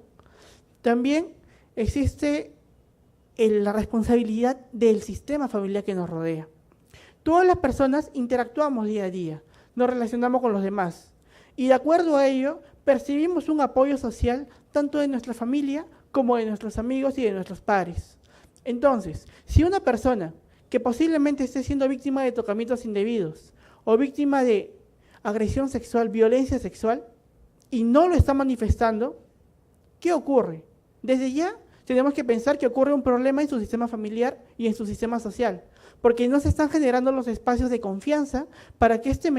también existe la responsabilidad del sistema familiar que nos rodea. Todas las personas interactuamos día a día, nos relacionamos con los demás y de acuerdo a ello percibimos un apoyo social tanto de nuestra familia como de nuestros amigos y de nuestros pares. Entonces, si una persona que posiblemente esté siendo víctima de tocamientos indebidos o víctima de agresión sexual, violencia sexual, y no lo está manifestando, ¿qué ocurre? Desde ya tenemos que pensar que ocurre un problema en su sistema familiar y en su sistema social, porque no se están generando los espacios de confianza para que esta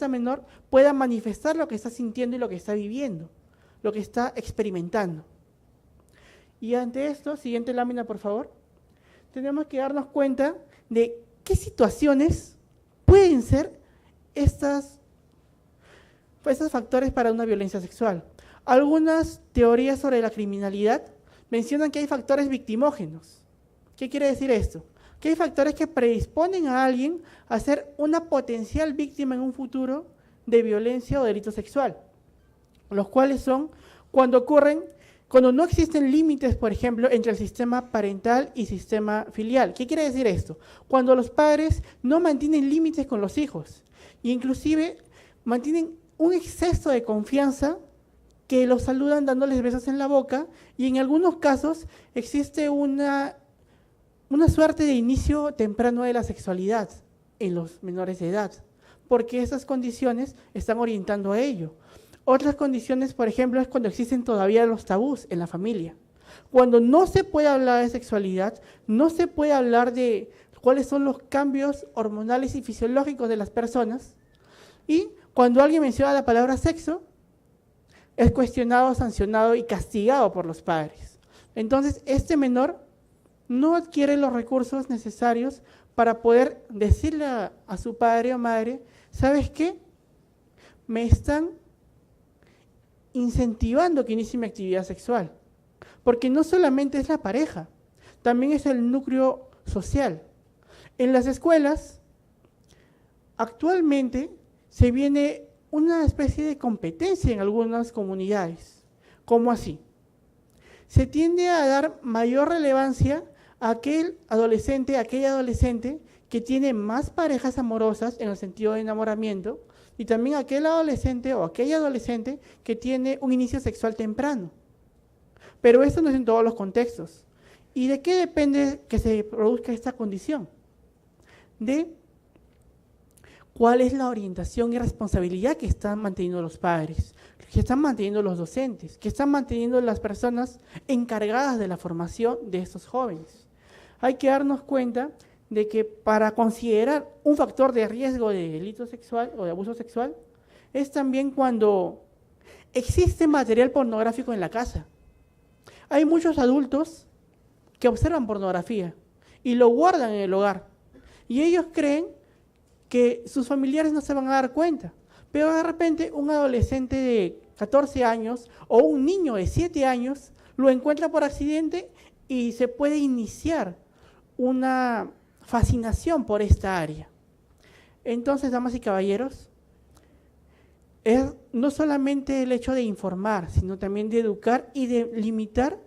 menor pueda manifestar lo que está sintiendo y lo que está viviendo, lo que está experimentando. Y ante esto, siguiente lámina por favor, tenemos que darnos cuenta de qué situaciones pueden ser estos factores para una violencia sexual. Algunas teorías sobre la criminalidad mencionan que hay factores victimógenos. ¿Qué quiere decir esto? Que hay factores que predisponen a alguien a ser una potencial víctima en un futuro de violencia o delito sexual, los cuales son cuando no existen límites, por ejemplo, entre el sistema parental y sistema filial. ¿Qué quiere decir esto? Cuando los padres no mantienen límites con los hijos e inclusive mantienen un exceso de confianza que los saludan dándoles besos en la boca y en algunos casos existe una suerte de inicio temprano de la sexualidad en los menores de edad, porque esas condiciones están orientando a ello. Otras condiciones, por ejemplo, es cuando existen todavía los tabús en la familia. Cuando no se puede hablar de sexualidad, no se puede hablar de cuáles son los cambios hormonales y fisiológicos de las personas, y cuando alguien menciona la palabra sexo, es cuestionado, sancionado y castigado por los padres. Entonces, este menor no adquiere los recursos necesarios para poder decirle a su padre o madre, ¿sabes qué? Me están incentivando que inicie mi actividad sexual. Porque no solamente es la pareja, también es el núcleo social. En las escuelas, actualmente se viene una especie de competencia en algunas comunidades. ¿Cómo así? Se tiende a dar mayor relevancia a aquel adolescente, aquella adolescente que tiene más parejas amorosas en el sentido de enamoramiento, y también aquel adolescente o aquella adolescente que tiene un inicio sexual temprano. Pero esto no es en todos los contextos. ¿Y de qué depende que se produzca esta condición? De cuál es la orientación y responsabilidad que están manteniendo los padres, que están manteniendo los docentes, que están manteniendo las personas encargadas de la formación de estos jóvenes. Hay que darnos cuenta de que para considerar un factor de riesgo de delito sexual o de abuso sexual es también cuando existe material pornográfico en la casa. Hay muchos adultos que observan pornografía y lo guardan en el hogar. Y ellos creen que sus familiares no se van a dar cuenta. Pero de repente un adolescente de 14 años o un niño de 7 años lo encuentra por accidente y se puede iniciar una fascinación por esta área. Entonces, damas y caballeros, es no solamente el hecho de informar, sino también de educar y de limitar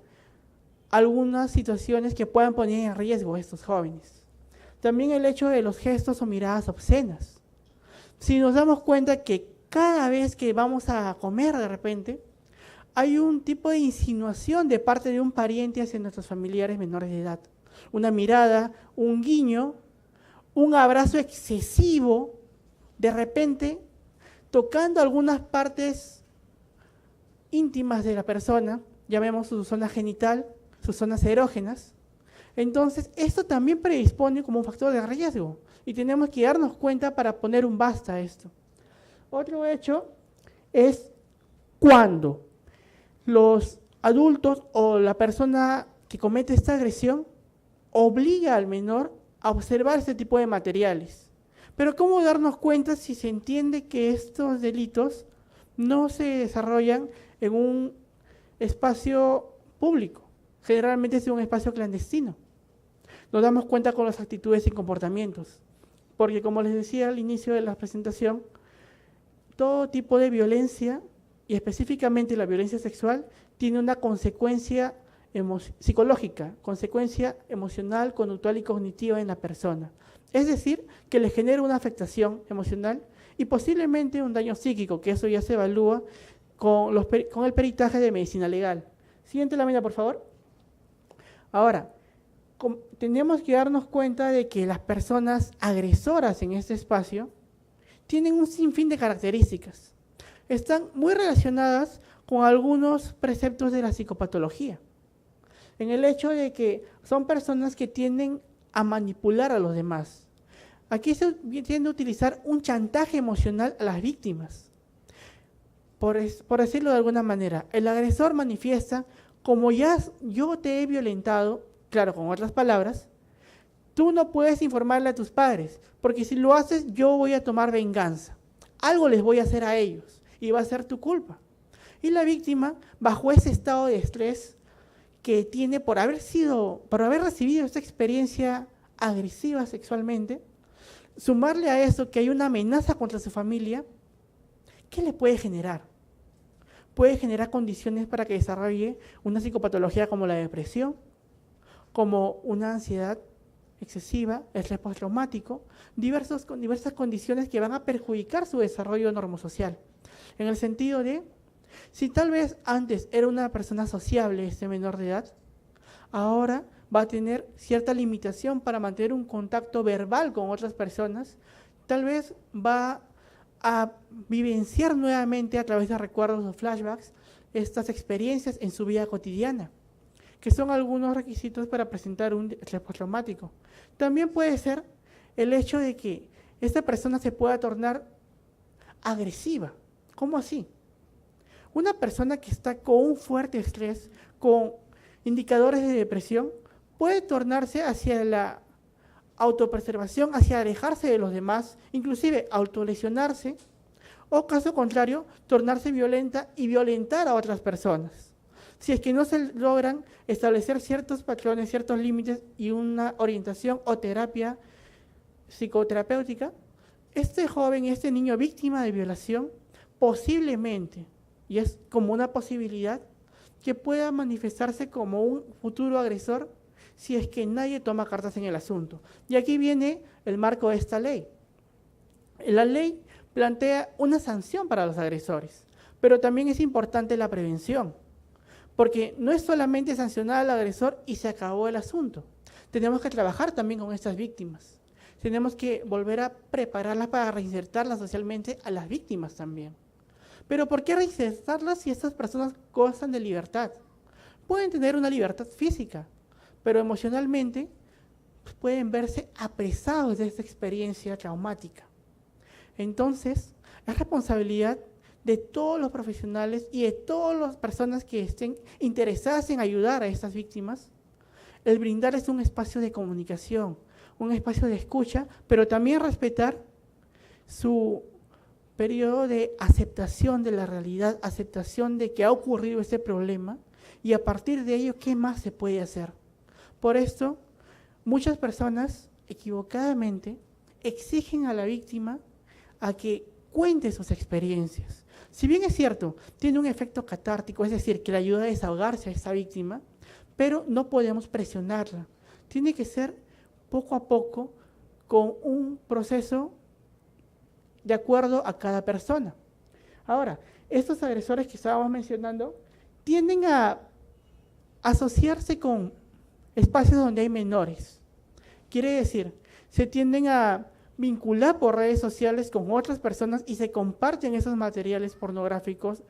algunas situaciones que puedan poner en riesgo a estos jóvenes. También el hecho de los gestos o miradas obscenas. Si nos damos cuenta que cada vez que vamos a comer de repente, hay un tipo de insinuación de parte de un pariente hacia nuestros familiares menores de edad. Una mirada, un guiño, un abrazo excesivo, de repente tocando algunas partes íntimas de la persona, llamemos su zona genital, sus zonas erógenas. Entonces, esto también predispone como un factor de riesgo y tenemos que darnos cuenta para poner un basta a esto. Otro hecho es cuando los adultos o la persona que comete esta agresión obliga al menor a observar este tipo de materiales. Pero ¿cómo darnos cuenta si se entiende que estos delitos no se desarrollan en un espacio público? Generalmente es un espacio clandestino. Nos damos cuenta con las actitudes y comportamientos. Porque como les decía al inicio de la presentación, todo tipo de violencia, y específicamente la violencia sexual, tiene una consecuencia psicológica, consecuencia emocional, conductual y cognitiva en la persona. Es decir, que le genera una afectación emocional y posiblemente un daño psíquico, que eso ya se evalúa con el peritaje de medicina legal. Siguiente lámina, por favor. Ahora, tenemos que darnos cuenta de que las personas agresoras en este espacio tienen un sinfín de características. Están muy relacionadas con algunos preceptos de la psicopatología, en el hecho de que son personas que tienden a manipular a los demás. Aquí se tiende a utilizar un chantaje emocional a las víctimas. Por decirlo de alguna manera, el agresor manifiesta, como ya yo te he violentado, claro, con otras palabras, tú no puedes informarle a tus padres, porque si lo haces yo voy a tomar venganza. Algo les voy a hacer a ellos y va a ser tu culpa. Y la víctima, bajo ese estado de estrés que tiene por haber recibido esta experiencia agresiva sexualmente, sumarle a eso que hay una amenaza contra su familia, ¿qué le puede generar? Puede generar condiciones para que desarrolle una psicopatología como la depresión, como una ansiedad excesiva, estrés postraumático, diversas condiciones que van a perjudicar su desarrollo normosocial. En el sentido de, si tal vez antes era una persona sociable este menor de edad, ahora va a tener cierta limitación para mantener un contacto verbal con otras personas, tal vez va a vivenciar nuevamente a través de recuerdos o flashbacks estas experiencias en su vida cotidiana, que son algunos requisitos para presentar un estrés postraumático. También puede ser el hecho de que esta persona se pueda tornar agresiva. ¿Cómo así? Una persona que está con un fuerte estrés, con indicadores de depresión, puede tornarse hacia la autopreservación, hacia alejarse de los demás, inclusive autolesionarse, o caso contrario, tornarse violenta y violentar a otras personas. Si es que no se logran establecer ciertos patrones, ciertos límites y una orientación o terapia psicoterapéutica, este joven, este niño víctima de violación, posiblemente, y es como una posibilidad, que pueda manifestarse como un futuro agresor si es que nadie toma cartas en el asunto. Y aquí viene el marco de esta ley. La ley plantea una sanción para los agresores, pero también es importante la prevención, porque no es solamente sancionar al agresor y se acabó el asunto. Tenemos que trabajar también con estas víctimas. Tenemos que volver a prepararlas para reinsertarlas socialmente a las víctimas también. Pero ¿por qué reinsertarlas si estas personas gozan de libertad? Pueden tener una libertad física, pero emocionalmente pueden verse apresados de esta experiencia traumática. Entonces, es responsabilidad de todos los profesionales y de todas las personas que estén interesadas en ayudar a estas víctimas, el brindarles un espacio de comunicación, un espacio de escucha, pero también respetar su periodo de aceptación de la realidad, aceptación de que ha ocurrido ese problema y a partir de ello, ¿qué más se puede hacer? Por esto, muchas personas equivocadamente exigen a la víctima a que cuente sus experiencias. Si bien es cierto, tiene un efecto catártico, es decir, que le ayuda a desahogarse a esa víctima, pero no podemos presionarla. Tiene que ser poco a poco con un proceso de acuerdo a cada persona. Ahora, estos agresores que estábamos mencionando tienden a asociarse con espacios donde hay menores. Quiere decir, se tienden a vincular por redes sociales con otras personas y se comparten esos materiales pornográficos,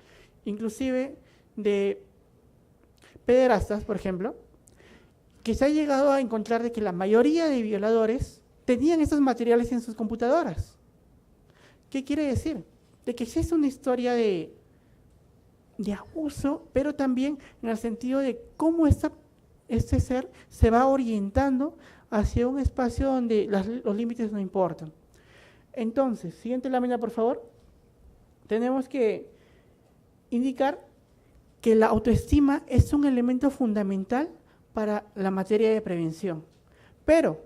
inclusive de pederastas, por ejemplo, que se ha llegado a encontrar de que la mayoría de violadores tenían esos materiales en sus computadoras. ¿Qué quiere decir? De que existe una historia de abuso, pero también en el sentido de cómo este ser se va orientando hacia un espacio donde los límites no importan. Entonces, siguiente lámina, por favor. Tenemos que indicar que la autoestima es un elemento fundamental para la materia de prevención. Pero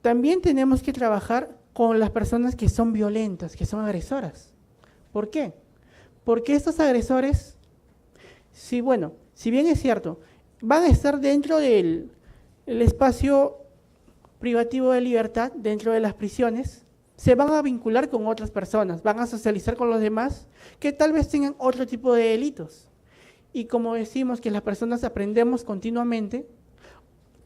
también tenemos que trabajar con las personas que son violentas, que son agresoras. ¿Por qué? Porque estos agresores, si bien es cierto, van a estar dentro del espacio privativo de libertad, dentro de las prisiones, se van a vincular con otras personas, van a socializar con los demás que tal vez tengan otro tipo de delitos. Y como decimos que las personas aprendemos continuamente,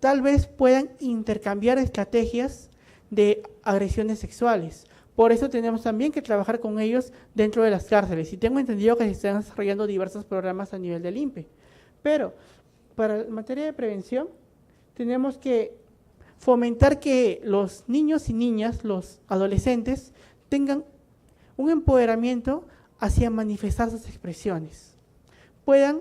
tal vez puedan intercambiar estrategias de agresiones sexuales. Por eso tenemos también que trabajar con ellos dentro de las cárceles. Y tengo entendido que se están desarrollando diversos programas a nivel del INPE. Pero para la materia de prevención tenemos que fomentar que los niños y niñas, los adolescentes, tengan un empoderamiento hacia manifestar sus expresiones. Puedan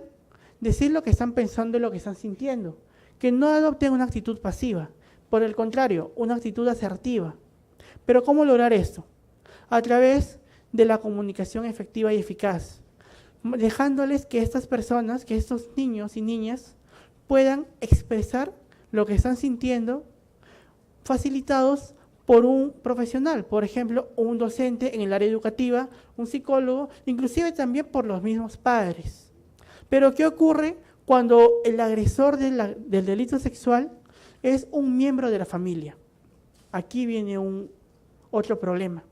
decir lo que están pensando y lo que están sintiendo. Que no adopten una actitud pasiva. Por el contrario, una actitud asertiva. Pero ¿cómo lograr esto? A través de la comunicación efectiva y eficaz, dejándoles que estas personas, que estos niños y niñas puedan expresar lo que están sintiendo, facilitados por un profesional, por ejemplo, un docente en el área educativa, un psicólogo, inclusive también por los mismos padres. Pero ¿qué ocurre cuando el agresor del delito sexual es un miembro de la familia? Aquí viene otro problema.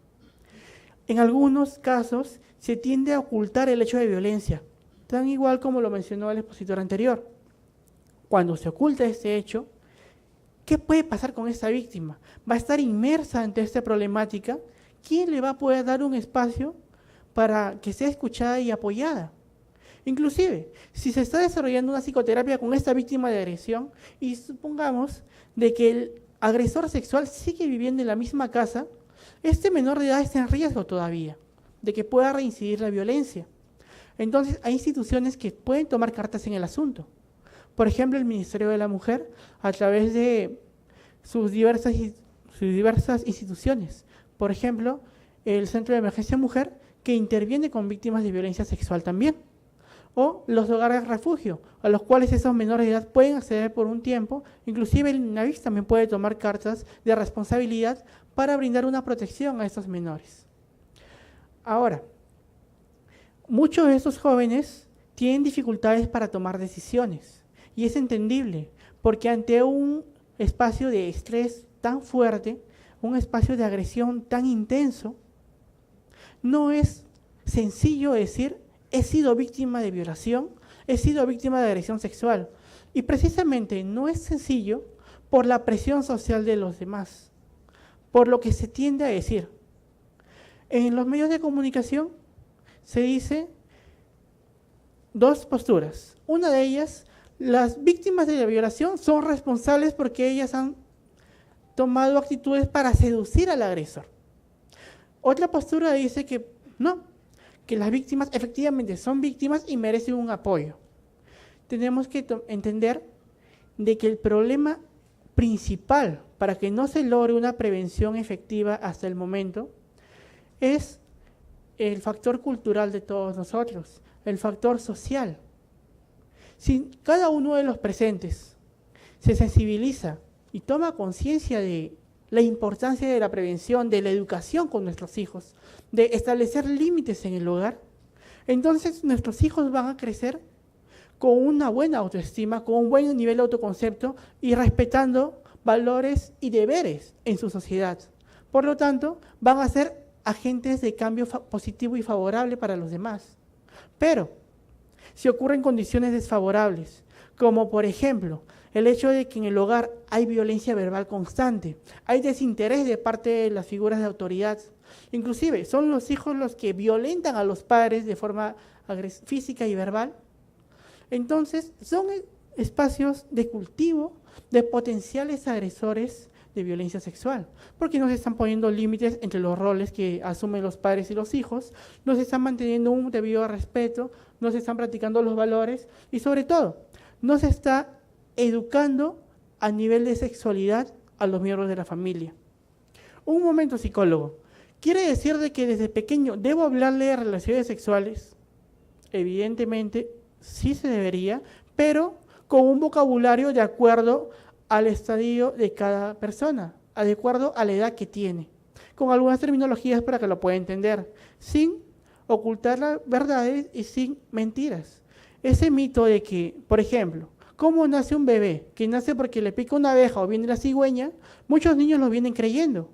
En algunos casos se tiende a ocultar el hecho de violencia, tan igual como lo mencionó el expositor anterior. Cuando se oculta este hecho, ¿qué puede pasar con esta víctima? ¿Va a estar inmersa ante esta problemática? ¿Quién le va a poder dar un espacio para que sea escuchada y apoyada? Inclusive, si se está desarrollando una psicoterapia con esta víctima de agresión y supongamos de que el agresor sexual sigue viviendo en la misma casa, este menor de edad está en riesgo todavía de que pueda reincidir la violencia. Entonces, hay instituciones que pueden tomar cartas en el asunto. Por ejemplo, el Ministerio de la Mujer, a través de sus diversas instituciones. Por ejemplo, el Centro de Emergencia Mujer, que interviene con víctimas de violencia sexual también. O los hogares de refugio, a los cuales esos menores de edad pueden acceder por un tiempo. Inclusive el INAVIX también puede tomar cartas de responsabilidad para brindar una protección a estos menores. Ahora, muchos de estos jóvenes tienen dificultades para tomar decisiones. Y es entendible, porque ante un espacio de estrés tan fuerte, un espacio de agresión tan intenso, no es sencillo decir, he sido víctima de violación, he sido víctima de agresión sexual. Y precisamente no es sencillo por la presión social de los demás, por lo que se tiende a decir. En los medios de comunicación se dice dos posturas. Una de ellas, las víctimas de la violación son responsables porque ellas han tomado actitudes para seducir al agresor. Otra postura dice que no, que las víctimas efectivamente son víctimas y merecen un apoyo. Tenemos que entender de que el problema principal para que no se logre una prevención efectiva hasta el momento es el factor cultural de todos nosotros, el factor social. Si cada uno de los presentes se sensibiliza y toma conciencia de la importancia de la prevención, de la educación con nuestros hijos, de establecer límites en el hogar, entonces nuestros hijos van a crecer con una buena autoestima, con un buen nivel de autoconcepto y respetando valores y deberes en su sociedad. Por lo tanto, van a ser agentes de cambio positivo y favorable para los demás. Pero, si ocurren condiciones desfavorables, como por ejemplo, el hecho de que en el hogar hay violencia verbal constante, hay desinterés de parte de las figuras de autoridad, inclusive son los hijos los que violentan a los padres de forma física y verbal, entonces son espacios de cultivo de potenciales agresores de violencia sexual, porque no se están poniendo límites entre los roles que asumen los padres y los hijos, no se están manteniendo un debido respeto, no se están practicando los valores y sobre todo, no se está educando a nivel de sexualidad a los miembros de la familia. Un momento, psicólogo. ¿Quiere decir de que desde pequeño debo hablarle de relaciones sexuales? Evidentemente, sí se debería, pero con un vocabulario de acuerdo al estadio de cada persona, de acuerdo a la edad que tiene, con algunas terminologías para que lo pueda entender, sin ocultar las verdades y sin mentiras. Ese mito de que, por ejemplo, ¿cómo nace un bebé? Que nace porque le pica una abeja o viene la cigüeña, muchos niños lo vienen creyendo.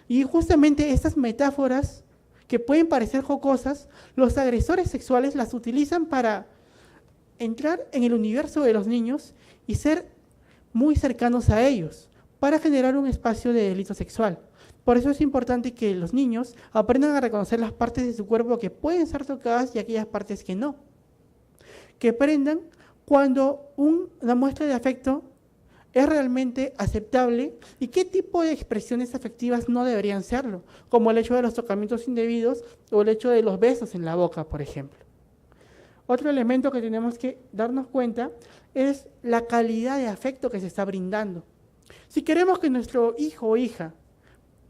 Y justamente estas metáforas que pueden parecer jocosas, los agresores sexuales las utilizan para entrar en el universo de los niños y ser muy cercanos a ellos, para generar un espacio de delito sexual. Por eso es importante que los niños aprendan a reconocer las partes de su cuerpo que pueden ser tocadas y aquellas partes que no. Que aprendan cuando una muestra de afecto es realmente aceptable y qué tipo de expresiones afectivas no deberían serlo, como el hecho de los tocamientos indebidos o el hecho de los besos en la boca, por ejemplo. Otro elemento que tenemos que darnos cuenta es la calidad de afecto que se está brindando. Si queremos que nuestro hijo o hija,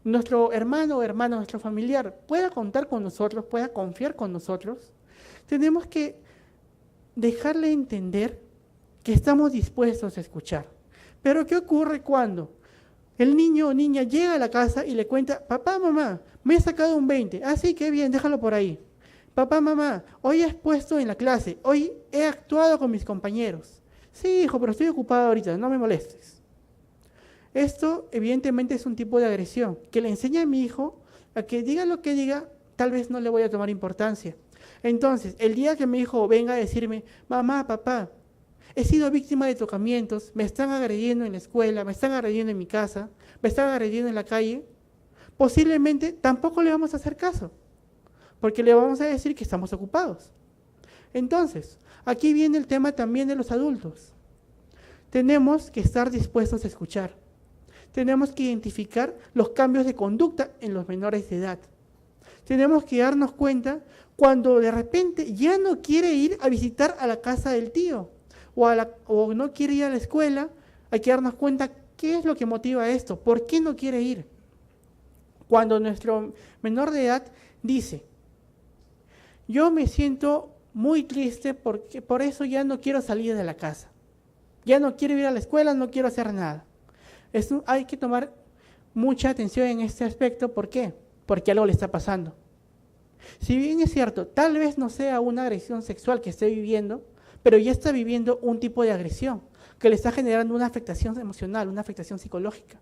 nuestro hermano o hermana, nuestro familiar pueda contar con nosotros, pueda confiar con nosotros, tenemos que dejarle entender que estamos dispuestos a escuchar. Pero ¿qué ocurre cuando el niño o niña llega a la casa y le cuenta, papá, mamá, me he sacado un 20, ah sí, qué bien, déjalo por ahí. Papá, mamá, hoy he expuesto en la clase, hoy he actuado con mis compañeros. Sí, hijo, pero estoy ocupado ahorita, no me molestes. Esto evidentemente es un tipo de agresión que le enseña a mi hijo a que diga lo que diga, tal vez no le voy a tomar importancia. Entonces, el día que mi hijo venga a decirme, mamá, papá, he sido víctima de tocamientos, me están agrediendo en la escuela, me están agrediendo en mi casa, me están agrediendo en la calle, posiblemente tampoco le vamos a hacer caso, porque le vamos a decir que estamos ocupados. Entonces, aquí viene el tema también de los adultos. Tenemos que estar dispuestos a escuchar. Tenemos que identificar los cambios de conducta en los menores de edad. Tenemos que darnos cuenta cuando de repente ya no quiere ir a visitar a la casa del tío o no quiere ir a la escuela. Hay que darnos cuenta qué es lo que motiva esto, por qué no quiere ir. Cuando nuestro menor de edad dice, yo me siento muy triste porque por eso ya no quiero salir de la casa. Ya no quiero ir a la escuela, no quiero hacer nada. Hay que tomar mucha atención en este aspecto. ¿Por qué? Porque algo le está pasando. Si bien es cierto, tal vez no sea una agresión sexual que esté viviendo, pero ya está viviendo un tipo de agresión que le está generando una afectación emocional, una afectación psicológica.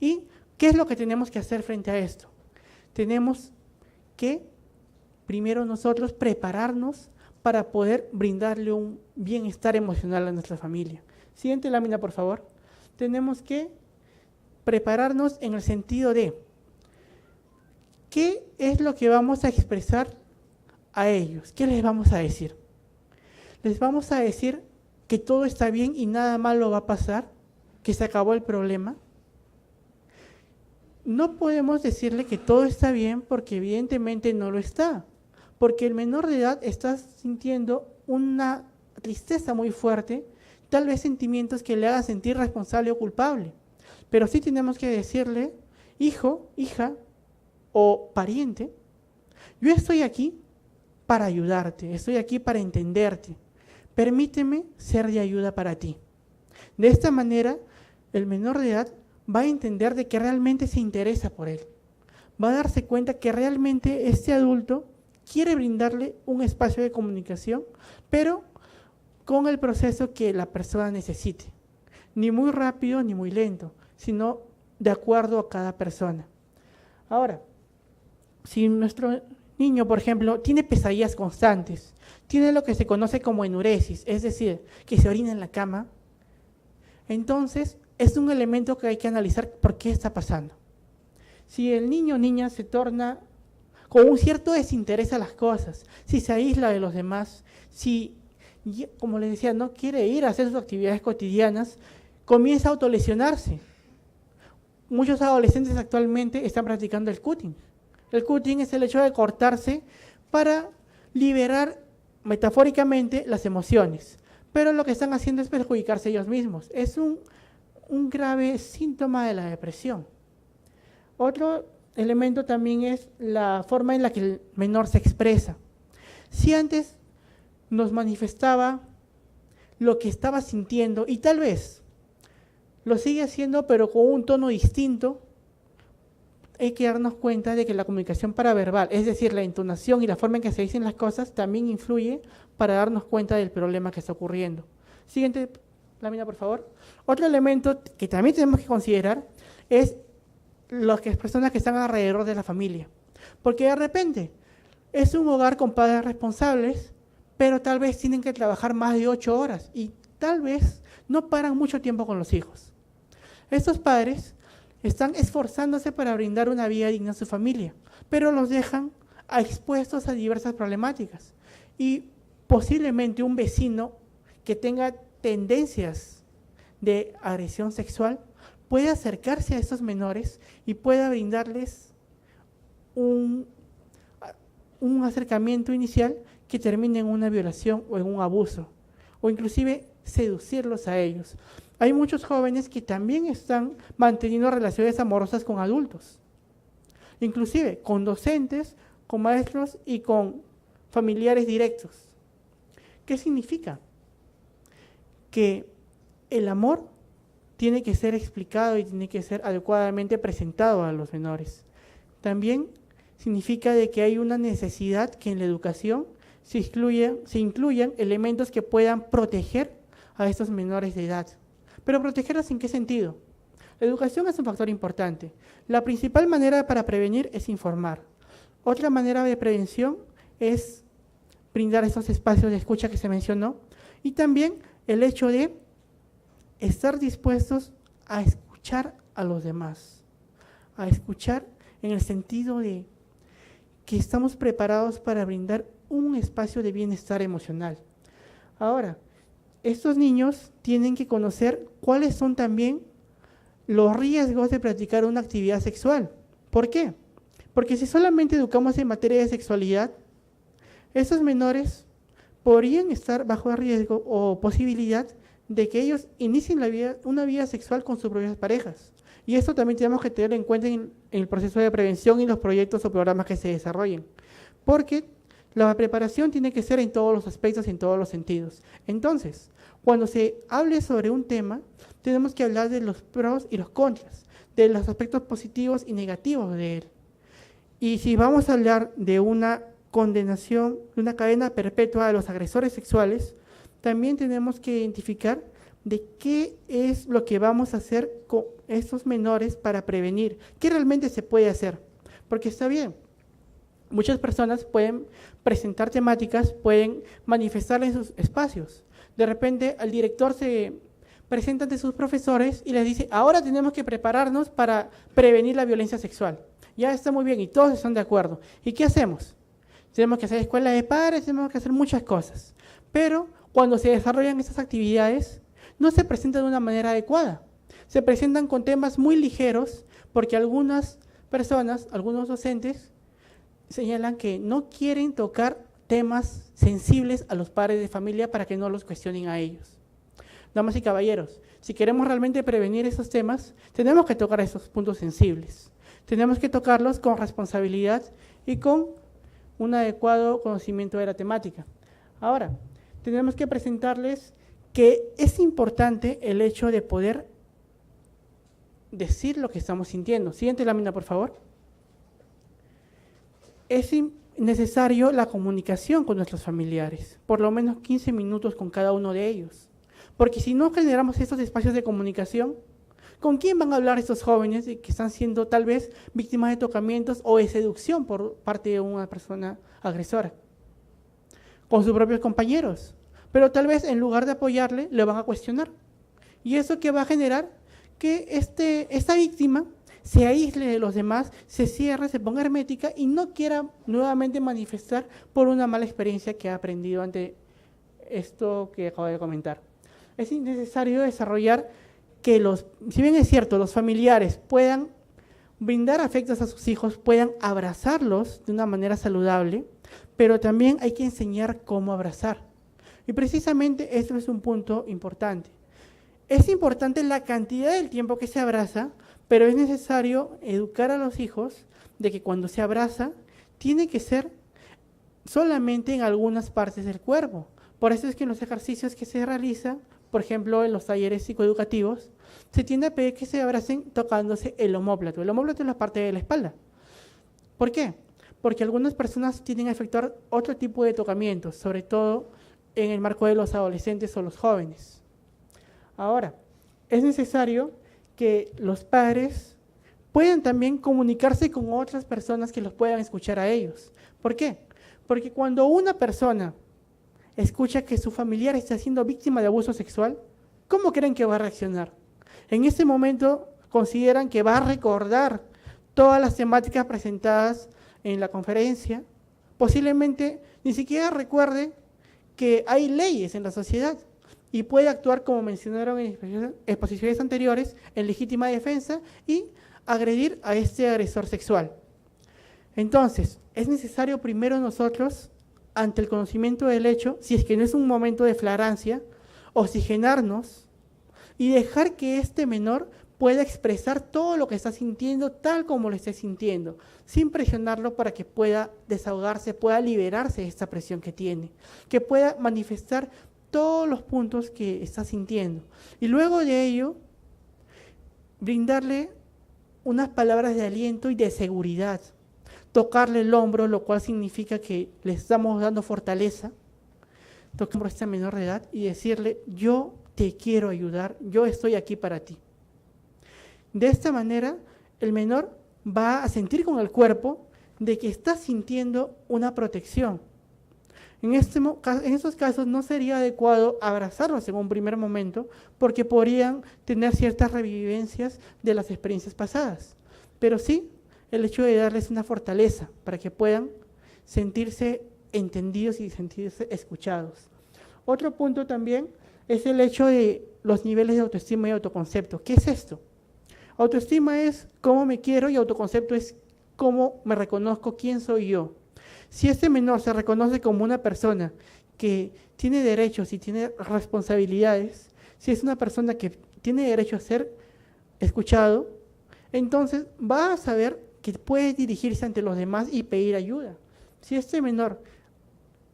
¿Y qué es lo que tenemos que hacer frente a esto? Tenemos que primero nosotros prepararnos para poder brindarle un bienestar emocional a nuestra familia. Siguiente lámina, por favor. Tenemos que prepararnos en el sentido de ¿qué es lo que vamos a expresar a ellos? ¿Qué les vamos a decir? ¿Les vamos a decir que todo está bien y nada malo va a pasar? ¿Que se acabó el problema? no podemos decirle que todo está bien porque evidentemente no lo está, porque el menor de edad está sintiendo una tristeza muy fuerte, tal vez sentimientos que le hagan sentir responsable o culpable, pero sí tenemos que decirle, hijo, hija o pariente, yo estoy aquí para ayudarte, estoy aquí para entenderte, permíteme ser de ayuda para ti. De esta manera, el menor de edad va a entender de que realmente se interesa por él, va a darse cuenta que realmente este adulto quiere brindarle un espacio de comunicación, pero con el proceso que la persona necesite, ni muy rápido ni muy lento, sino de acuerdo a cada persona. Ahora, si nuestro niño, por ejemplo, tiene pesadillas constantes, tiene lo que se conoce como enuresis, es decir, que se orina en la cama, entonces es un elemento que hay que analizar por qué está pasando. Si el niño o niña se torna con un cierto desinterés a las cosas, si se aísla de los demás, si, como les decía, no quiere ir a hacer sus actividades cotidianas, comienza a autolesionarse. Muchos adolescentes actualmente están practicando el cutting. El cutting es el hecho de cortarse para liberar metafóricamente las emociones, pero lo que están haciendo es perjudicarse ellos mismos. Es un grave síntoma de la depresión. Otro elemento también es la forma en la que el menor se expresa. Si antes nos manifestaba lo que estaba sintiendo y tal vez lo sigue haciendo pero con un tono distinto, hay que darnos cuenta de que la comunicación paraverbal, es decir, la entonación y la forma en que se dicen las cosas, también influye para darnos cuenta del problema que está ocurriendo. Siguiente lámina, por favor. Otro elemento que también tenemos que considerar es las personas que están alrededor de la familia. Porque de repente es un hogar con padres responsables, pero tal vez tienen que trabajar más de 8 horas y tal vez no paran mucho tiempo con los hijos. Estos padres están esforzándose para brindar una vida digna a su familia, pero los dejan expuestos a diversas problemáticas. Y posiblemente un vecino que tenga tendencias de agresión sexual puede acercarse a estos menores y pueda brindarles un acercamiento inicial que termine en una violación o en un abuso, o inclusive seducirlos a ellos. Hay muchos jóvenes que también están manteniendo relaciones amorosas con adultos, inclusive con docentes, con maestros y con familiares directos. ¿Qué significa? Que el amor tiene que ser explicado y tiene que ser adecuadamente presentado a los menores. También significa de que hay una necesidad que en la educación se incluyan elementos que puedan proteger a estos menores de edad. Pero protegerlos ¿en qué sentido? La educación es un factor importante. La principal manera para prevenir es informar. Otra manera de prevención es brindar esos espacios de escucha que se mencionó y también el hecho de estar dispuestos a escuchar a los demás, a escuchar en el sentido de que estamos preparados para brindar un espacio de bienestar emocional. Ahora, estos niños tienen que conocer cuáles son también los riesgos de practicar una actividad sexual. ¿Por qué? Porque si solamente educamos en materia de sexualidad, esos menores podrían estar bajo riesgo o posibilidad de que ellos inicien una vida sexual con sus propias parejas. Y esto también tenemos que tener en cuenta en el proceso de prevención y los proyectos o programas que se desarrollen. Porque la preparación tiene que ser en todos los aspectos y en todos los sentidos. Entonces, cuando se hable sobre un tema, tenemos que hablar de los pros y los contras, de los aspectos positivos y negativos de él. Y si vamos a hablar de una condenación, de una cadena perpetua a los agresores sexuales, también tenemos que identificar de qué es lo que vamos a hacer con estos menores para prevenir, qué realmente se puede hacer. Porque está bien, muchas personas pueden presentar temáticas, pueden manifestar en sus espacios. De repente el director se presenta ante sus profesores y les dice, ahora tenemos que prepararnos para prevenir la violencia sexual. Ya está muy bien y todos están de acuerdo. ¿Y qué hacemos? Tenemos que hacer escuelas de padres, tenemos que hacer muchas cosas. Pero cuando se desarrollan estas actividades, no se presentan de una manera adecuada. Se presentan con temas muy ligeros porque algunas personas, algunos docentes, señalan que no quieren tocar temas sensibles a los padres de familia para que no los cuestionen a ellos. Damas y caballeros, si queremos realmente prevenir esos temas, tenemos que tocar esos puntos sensibles. Tenemos que tocarlos con responsabilidad y con un adecuado conocimiento de la temática. Ahora, tenemos que presentarles que es importante el hecho de poder decir lo que estamos sintiendo. Siguiente lámina, por favor. Es necesario la comunicación con nuestros familiares, por lo menos 15 minutos con cada uno de ellos. Porque si no generamos estos espacios de comunicación, ¿con quién van a hablar estos jóvenes que están siendo tal vez víctimas de tocamientos o de seducción por parte de una persona agresora? Con sus propios compañeros. Pero tal vez en lugar de apoyarle, le van a cuestionar. ¿Y eso qué va a generar? Que esta víctima se aísle de los demás, se cierre, se ponga hermética y no quiera nuevamente manifestar por una mala experiencia que ha aprendido ante esto que acabo de comentar. Es necesario desarrollar que si bien es cierto, los familiares puedan brindar afectos a sus hijos, puedan abrazarlos de una manera saludable, pero también hay que enseñar cómo abrazar. Y precisamente eso es un punto importante. Es importante la cantidad del tiempo que se abraza, pero es necesario educar a los hijos de que cuando se abraza, tiene que ser solamente en algunas partes del cuerpo. Por eso es que en los ejercicios que se realizan, por ejemplo, en los talleres psicoeducativos, se tiende a pedir que se abracen tocándose el omóplato. El omóplato es la parte de la espalda. ¿Por qué? Porque algunas personas tienden a efectuar otro tipo de tocamientos, sobre todo en el marco de los adolescentes o los jóvenes. Ahora, es necesario que los padres puedan también comunicarse con otras personas que los puedan escuchar a ellos. ¿Por qué? Porque cuando una persona escucha que su familiar está siendo víctima de abuso sexual, ¿cómo creen que va a reaccionar? En ese momento consideran que va a recordar todas las temáticas presentadas en la conferencia, posiblemente ni siquiera recuerde que hay leyes en la sociedad y puede actuar, como mencionaron en exposiciones anteriores, en legítima defensa y agredir a este agresor sexual. Entonces, es necesario primero nosotros, ante el conocimiento del hecho, si es que no es un momento de flagrancia, oxigenarnos y dejar que este menor pueda expresar todo lo que está sintiendo tal como lo esté sintiendo, sin presionarlo para que pueda desahogarse, pueda liberarse de esta presión que tiene, que pueda manifestar todos los puntos que está sintiendo. Y luego de ello, brindarle unas palabras de aliento y de seguridad, tocarle el hombro, lo cual significa que le estamos dando fortaleza, tocar a esta menor de edad y decirle, yo te quiero ayudar, yo estoy aquí para ti. De esta manera, el menor va a sentir con el cuerpo de que está sintiendo una protección. En estos casos no sería adecuado abrazarlos en un primer momento porque podrían tener ciertas revivencias de las experiencias pasadas, pero sí el hecho de darles una fortaleza para que puedan sentirse entendidos y sentirse escuchados. Otro punto también es el hecho de los niveles de autoestima y autoconcepto. ¿Qué es esto? Autoestima es cómo me quiero y autoconcepto es cómo me reconozco, quién soy yo. Si este menor se reconoce como una persona que tiene derechos y tiene responsabilidades, si es una persona que tiene derecho a ser escuchado, entonces va a saber que puede dirigirse ante los demás y pedir ayuda. Si este menor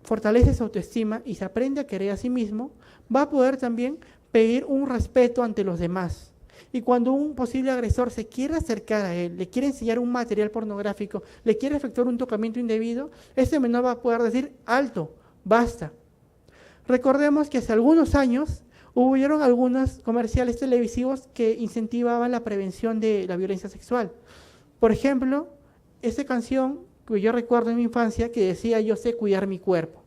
fortalece su autoestima y se aprende a querer a sí mismo, va a poder también pedir un respeto ante los demás. Y cuando un posible agresor se quiere acercar a él, le quiere enseñar un material pornográfico, le quiere efectuar un tocamiento indebido, este menor va a poder decir, alto, basta. Recordemos que hace algunos años hubieron algunos comerciales televisivos que incentivaban la prevención de la violencia sexual. Por ejemplo, esta canción que yo recuerdo en mi infancia que decía, yo sé cuidar mi cuerpo.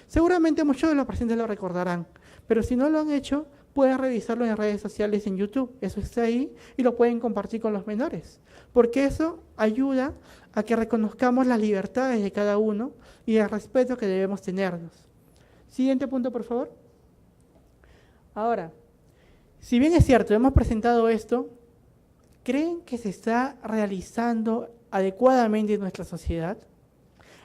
Seguramente muchos de los presentes lo recordarán, pero si no lo han hecho, pueden revisarlo en redes sociales, en YouTube, eso está ahí, y lo pueden compartir con los menores, porque eso ayuda a que reconozcamos las libertades de cada uno y el respeto que debemos tenernos. Siguiente punto, por favor. Ahora, si bien es cierto, hemos presentado esto, ¿creen que se está realizando adecuadamente en nuestra sociedad?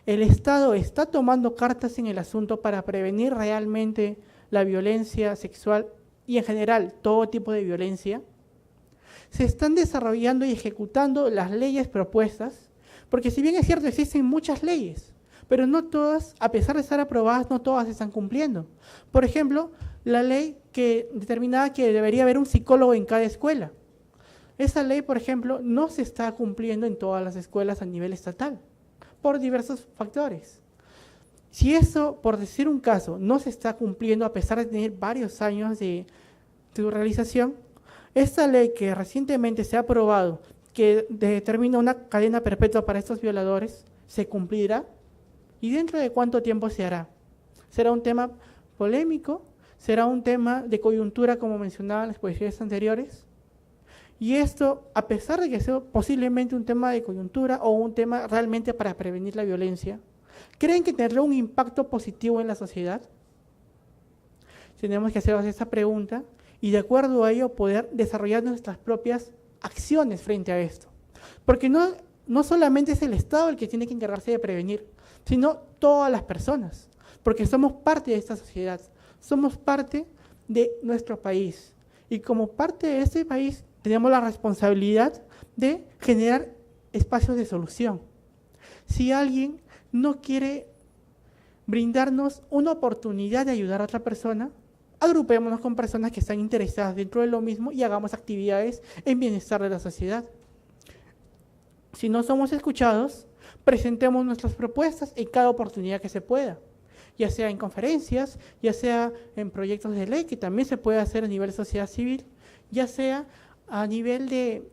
¿El Estado está tomando cartas en el asunto para prevenir realmente la violencia sexual y en general todo tipo de violencia? ¿Se están desarrollando y ejecutando las leyes propuestas? Porque si bien es cierto, existen muchas leyes, pero no todas, a pesar de estar aprobadas, no todas se están cumpliendo. Por ejemplo, la ley que determinaba que debería haber un psicólogo en cada escuela. Esa ley, por ejemplo, no se está cumpliendo en todas las escuelas a nivel estatal, por diversos factores. Si eso, por decir un caso, no se está cumpliendo a pesar de tener varios años de su realización, esta ley que recientemente se ha aprobado, que determina una cadena perpetua para estos violadores, ¿se cumplirá? ¿Y dentro de cuánto tiempo se hará? ¿Será un tema polémico? ¿Será un tema de coyuntura, como mencionaba en las exposiciones anteriores? Y esto, a pesar de que sea posiblemente un tema de coyuntura o un tema realmente para prevenir la violencia, ¿creen que tendrá un impacto positivo en la sociedad? Tenemos que hacernos esa pregunta y de acuerdo a ello poder desarrollar nuestras propias acciones frente a esto. Porque no solamente es el Estado el que tiene que encargarse de prevenir, sino todas las personas, porque somos parte de esta sociedad, somos parte de nuestro país. Y como parte de este país tenemos la responsabilidad de generar espacios de solución. Si alguien no quiere brindarnos una oportunidad de ayudar a otra persona, agrupémonos con personas que están interesadas dentro de lo mismo y hagamos actividades en bienestar de la sociedad. Si no somos escuchados, presentemos nuestras propuestas en cada oportunidad que se pueda, ya sea en conferencias, ya sea en proyectos de ley, que también se puede hacer a nivel de sociedad civil, ya sea a nivel de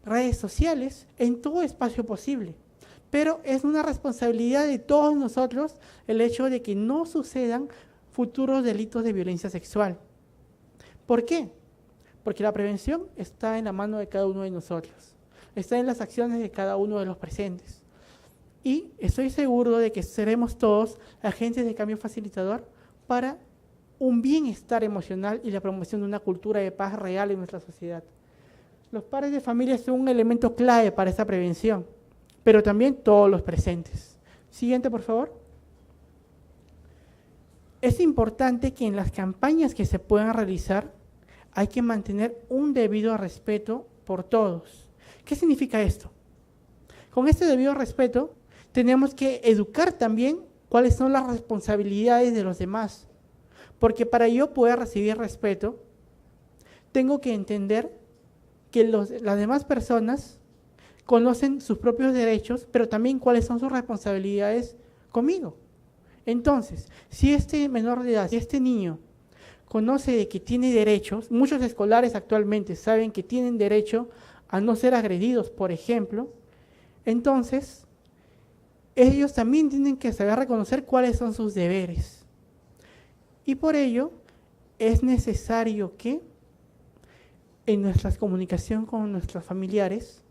redes sociales, en todo espacio posible. Pero es una responsabilidad de todos nosotros el hecho de que no sucedan futuros delitos de violencia sexual. ¿Por qué? Porque la prevención está en la mano de cada uno de nosotros, está en las acciones de cada uno de los presentes. Y estoy seguro de que seremos todos agentes de cambio facilitador para un bienestar emocional y la promoción de una cultura de paz real en nuestra sociedad. Los padres de familia son un elemento clave para esta prevención, pero también todos los presentes. Siguiente, por favor. Es importante que en las campañas que se puedan realizar hay que mantener un debido respeto por todos. ¿Qué significa esto? Con este debido respeto tenemos que educar también cuáles son las responsabilidades de los demás, porque para yo poder recibir respeto tengo que entender que las demás personas conocen sus propios derechos, pero también cuáles son sus responsabilidades conmigo. Entonces, si este menor de edad, si este niño conoce de que tiene derechos, muchos escolares actualmente saben que tienen derecho a no ser agredidos, por ejemplo, entonces ellos también tienen que saber reconocer cuáles son sus deberes. Y por ello es necesario que en nuestra comunicación con nuestros familiares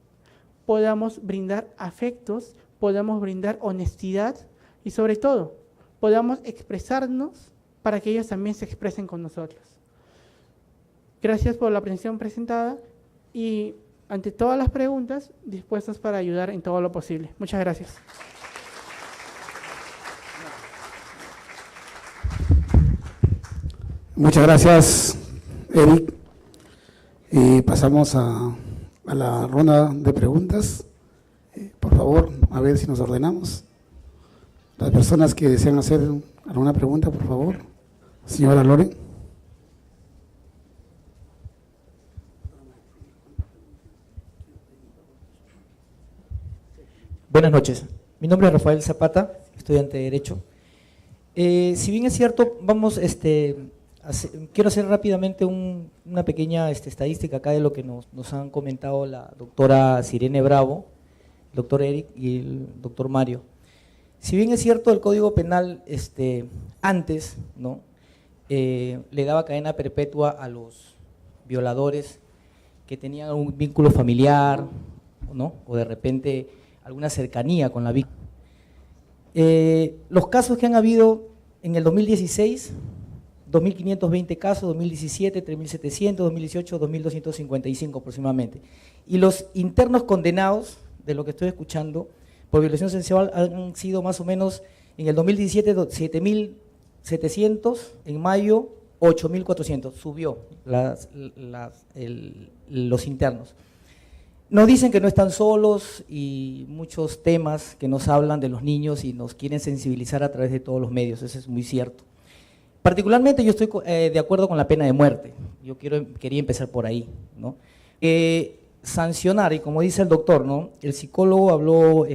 podamos brindar afectos, podamos brindar honestidad y sobre todo podamos expresarnos para que ellos también se expresen con nosotros. Gracias por la atención presentada y ante todas las preguntas, dispuestos para ayudar en todo lo posible. Muchas gracias.
Muchas gracias, Eric. Y pasamos a la ronda de preguntas. Por favor, a ver si nos ordenamos. Las personas que desean hacer alguna pregunta, por favor. Señora Lore.
Buenas noches. Mi nombre es Rafael Zapata, estudiante de Derecho. Si bien es cierto, quiero hacer rápidamente una pequeña estadística acá de lo que nos han comentado la doctora Sirene Bravo, el doctor Eric y el doctor Mario. Si bien es cierto, el Código Penal antes, ¿no? Le daba cadena perpetua a los violadores que tenían un vínculo familiar, ¿no? O de repente alguna cercanía con la víctima. Los casos que han habido en el 2016 2.520 casos, 2017, 3.700, 2018, 2.255 aproximadamente. Y los internos condenados, de lo que estoy escuchando, por violación sexual han sido más o menos en el 2017 7.700, en mayo 8.400, subió los internos. Nos dicen que no están solos y muchos temas que nos hablan de los niños y nos quieren sensibilizar a través de todos los medios, eso es muy cierto. Particularmente yo estoy de acuerdo con la pena de muerte, yo quería empezar por ahí, ¿no? Sancionar, y como dice el doctor, ¿no? El psicólogo habló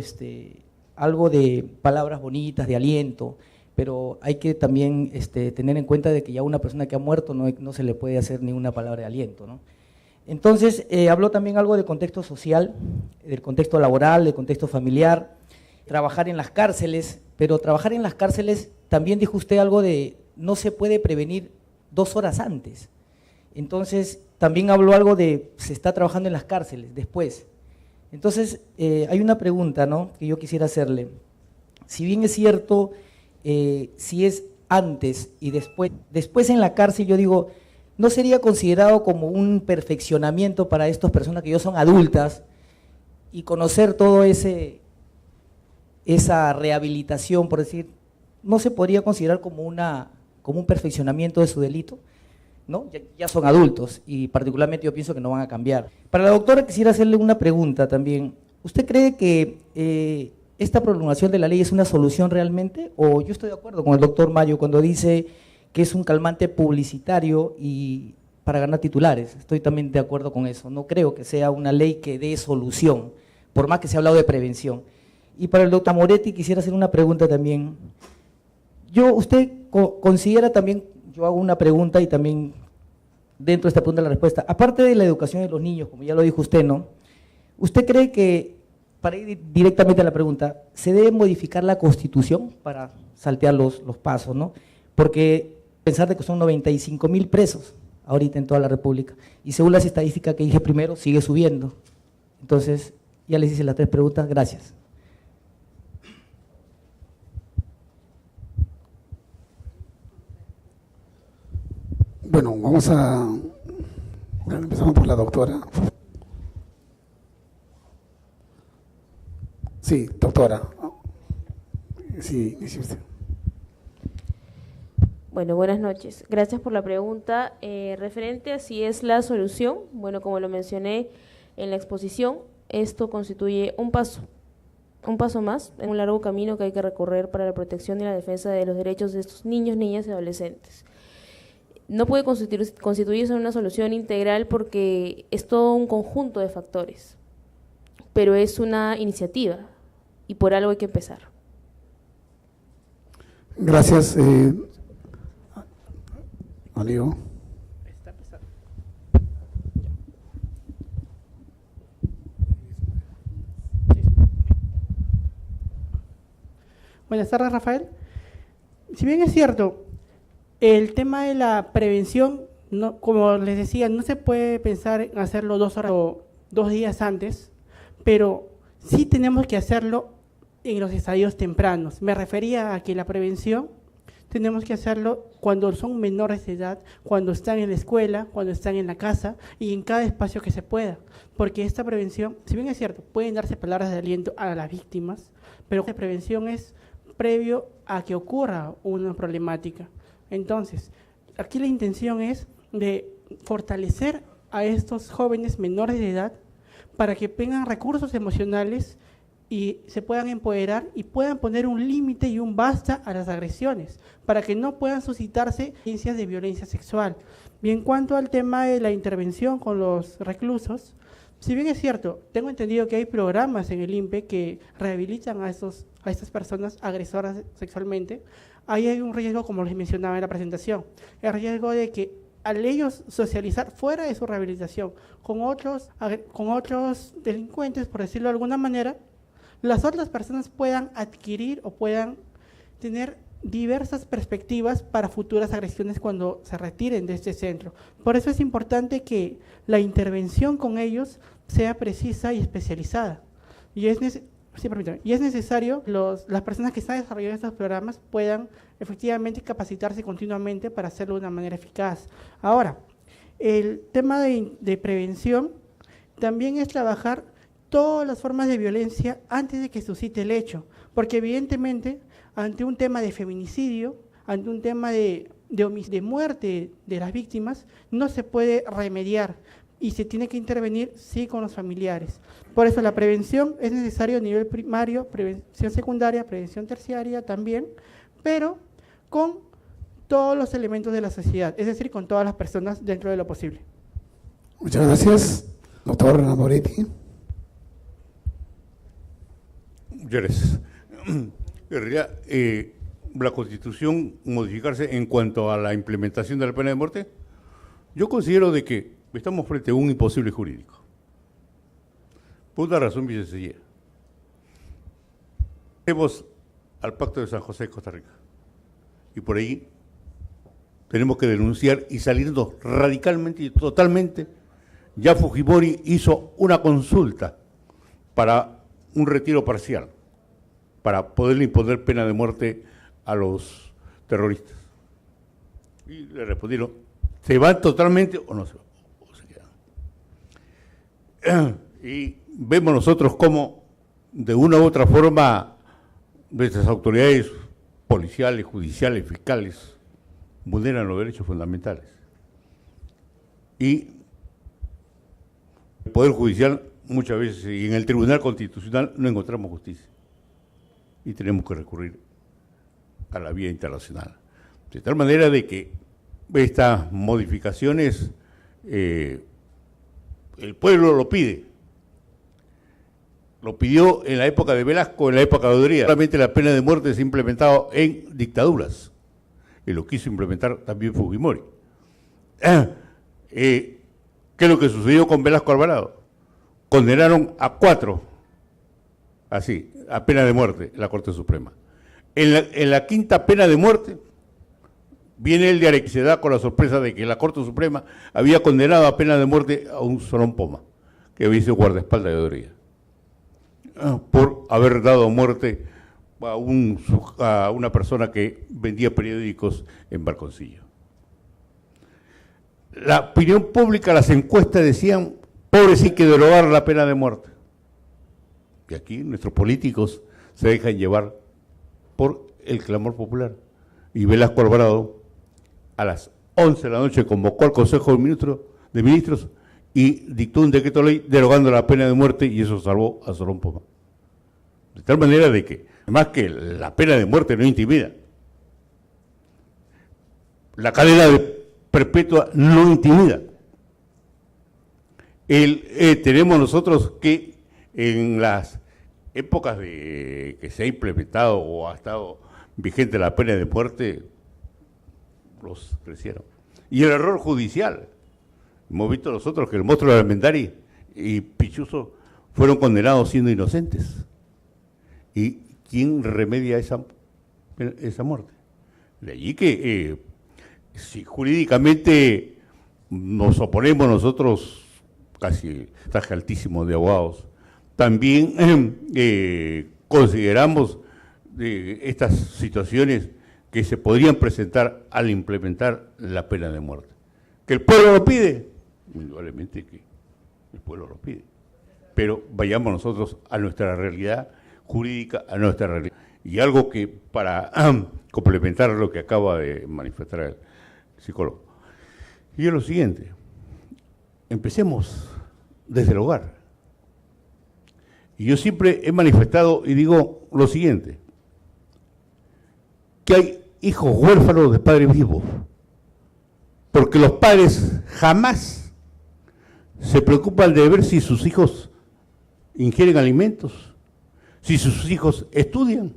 algo de palabras bonitas, de aliento, pero hay que también tener en cuenta de que ya una persona que ha muerto no se le puede hacer ninguna palabra de aliento, ¿no? Entonces, habló también algo del contexto social, del contexto laboral, del contexto familiar, trabajar en las cárceles, pero trabajar en las cárceles, también dijo usted algo de no se puede prevenir 2 horas antes. Entonces, también habló algo de se está trabajando en las cárceles después. Entonces, hay una pregunta, ¿no?, que yo quisiera hacerle. Si bien es cierto, si es antes y después en la cárcel, yo digo, ¿no sería considerado como un perfeccionamiento para estas personas que ya son adultas y conocer todo esa rehabilitación, por decir, no se podría considerar como un perfeccionamiento de su delito? ¿No? Ya son adultos y particularmente yo pienso que no van a cambiar. Para la doctora quisiera hacerle una pregunta también. ¿Usted cree que esta prolongación de la ley es una solución realmente? O yo estoy de acuerdo con el doctor Mario cuando dice que es un calmante publicitario y para ganar titulares. Estoy también de acuerdo con eso. No creo que sea una ley que dé solución, por más que se ha hablado de prevención. Y para el doctor Moretti quisiera hacer una pregunta también. ¿Usted considera también, yo hago una pregunta y también dentro de esta pregunta la respuesta, aparte de la educación de los niños, como ya lo dijo usted, ¿no? ¿Usted cree que, para ir directamente a la pregunta, se debe modificar la Constitución para saltear los pasos, ¿no? Porque pensar de que son 95.000 presos ahorita en toda la República y según las estadísticas que dije primero, sigue subiendo. Entonces, ya les hice las 3 preguntas, gracias.
Bueno, empezamos por la doctora. Sí, doctora. Sí, dice usted.
Bueno, buenas noches. Gracias por la pregunta. Referente a si es la solución, bueno, como lo mencioné en la exposición, esto constituye un paso más en un largo camino que hay que recorrer para la protección y la defensa de los derechos de estos niños, niñas y adolescentes. No puede constituirse en una solución integral porque es todo un conjunto de factores, pero es una iniciativa y por algo hay que empezar.
Gracias, Aligo.
Buenas tardes, Rafael. Si bien es cierto, el tema de la prevención, no, como les decía, no se puede pensar en hacerlo 2 horas o 2 días antes, pero sí tenemos que hacerlo en los estadios tempranos. Me refería a que la prevención tenemos que hacerlo cuando son menores de edad, cuando están en la escuela, cuando están en la casa y en cada espacio que se pueda. Porque esta prevención, si bien es cierto, pueden darse palabras de aliento a las víctimas, pero la prevención es previo a que ocurra una problemática. Entonces, aquí la intención es de fortalecer a estos jóvenes menores de edad para que tengan recursos emocionales y se puedan empoderar y puedan poner un límite y un basta a las agresiones, para que no puedan suscitarse incidencias de violencia sexual. Y en cuanto al tema de la intervención con los reclusos, si bien es cierto, tengo entendido que hay programas en el INPE que rehabilitan a estas personas agresoras sexualmente. Ahí hay un riesgo, como les mencionaba en la presentación, el riesgo de que al ellos socializar fuera de su rehabilitación con otros delincuentes, por decirlo de alguna manera, las otras personas puedan adquirir o puedan tener diversas perspectivas para futuras agresiones cuando se retiren de este centro. Por eso es importante que la intervención con ellos sea precisa y especializada. Y Sí, permítame. Y es necesario las personas que están desarrollando estos programas puedan efectivamente capacitarse continuamente para hacerlo de una manera eficaz. Ahora, el tema de prevención también es trabajar todas las formas de violencia antes de que suscite el hecho, porque evidentemente ante un tema de feminicidio, ante un tema de muerte de las víctimas, no se puede remediar y se tiene que intervenir sí con los familiares. Por eso la prevención es necesario a nivel primario, prevención secundaria, prevención terciaria también, pero con todos los elementos de la sociedad, es decir, con todas las personas dentro de lo posible.
Muchas gracias, doctor Moretti.
Muchas gracias. En realidad, la Constitución modificarse en cuanto a la implementación de la pena de muerte, yo considero de que estamos frente a un imposible jurídico. Por una razón muy sencilla. Tenemos al Pacto de San José de Costa Rica. Y por ahí tenemos que denunciar y salirnos radicalmente y totalmente. Ya Fujimori hizo una consulta para un retiro parcial, para poderle imponer pena de muerte a los terroristas. Y le respondieron, ¿se van totalmente o no se van? O se quedan. Y vemos nosotros cómo, de una u otra forma, nuestras autoridades policiales, judiciales, fiscales, vulneran los derechos fundamentales. Y el Poder Judicial muchas veces, y en el Tribunal Constitucional, no encontramos justicia. Y tenemos que recurrir a la vía internacional. De tal manera de que estas modificaciones, el pueblo lo pide. Lo pidió en la época de Velasco, en la época de Odría. Solamente la pena de muerte se ha implementado en dictaduras. Y lo quiso implementar también Fujimori. ¿Qué es lo que sucedió con Velasco Alvarado? Condenaron a 4, así, a pena de muerte, la Corte Suprema. En la quinta pena de muerte, viene el de Arequipa y se da con la sorpresa de que la Corte Suprema había condenado a pena de muerte a un Solón Poma, que había sido guardaespaldas de Odría, por haber dado muerte a una persona que vendía periódicos en Barconcillo. La opinión pública, las encuestas decían, pobre sí que derogar la pena de muerte. Y aquí nuestros políticos se dejan llevar por el clamor popular. Y Velasco Alvarado, a las 11 de la noche, convocó al Consejo de Ministros y dictó un decreto de ley derogando la pena de muerte, y eso salvó a Solón Poma. De tal manera de que, además que la pena de muerte no intimida, la cadena perpetua no intimida. Tenemos nosotros que en las épocas que se ha implementado o ha estado vigente la pena de muerte, los crecieron. Y el error judicial. Hemos visto nosotros que el monstruo de Almendari y Pichuzo fueron condenados siendo inocentes. ¿Y quién remedia esa muerte? De allí que si jurídicamente nos oponemos nosotros, casi traje altísimo de abogados, también consideramos estas situaciones que se podrían presentar al implementar la pena de muerte. ¿Que el pueblo lo pide? Indudablemente que el pueblo lo pide. Pero vayamos nosotros a nuestra realidad jurídica, a nuestra realidad. Y algo que para complementar lo que acaba de manifestar el psicólogo. Y es lo siguiente, empecemos desde el hogar. Y yo siempre he manifestado y digo lo siguiente, que hay hijos huérfanos de padres vivos, porque los padres jamás se preocupan de ver si sus hijos ingieren alimentos, si sus hijos estudian,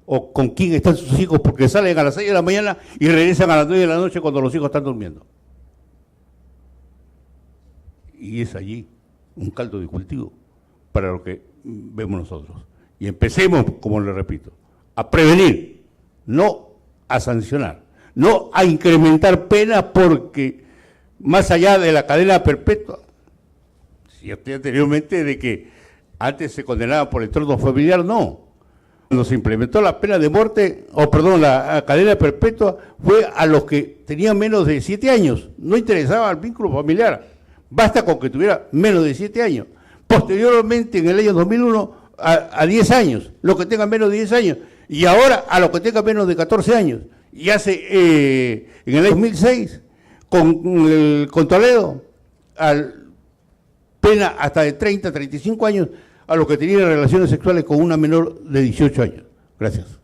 o con quién están sus hijos, porque salen a las 6 de la mañana y regresan a las 9 de la noche cuando los hijos están durmiendo. Y es allí un caldo de cultivo para lo que vemos nosotros. Y empecemos, como le repito, a prevenir, no a sancionar, no a incrementar penas, porque más allá de la cadena perpetua, cierto, anteriormente de que Antes se condenaban por el entorno familiar, no. Cuando se implementó la pena de muerte, la cadena perpetua, fue a los que tenían menos de 7 años. No interesaba el vínculo familiar. Basta con que tuviera menos de 7 años. Posteriormente, en el año 2001, a 10 años, los que tengan menos de 10 años. Y ahora a los que tengan menos de 14 años. Y en el año 2006, con Toledo, pena hasta de 30, 35 años a los que tenían relaciones sexuales con una menor de 18 años. Gracias.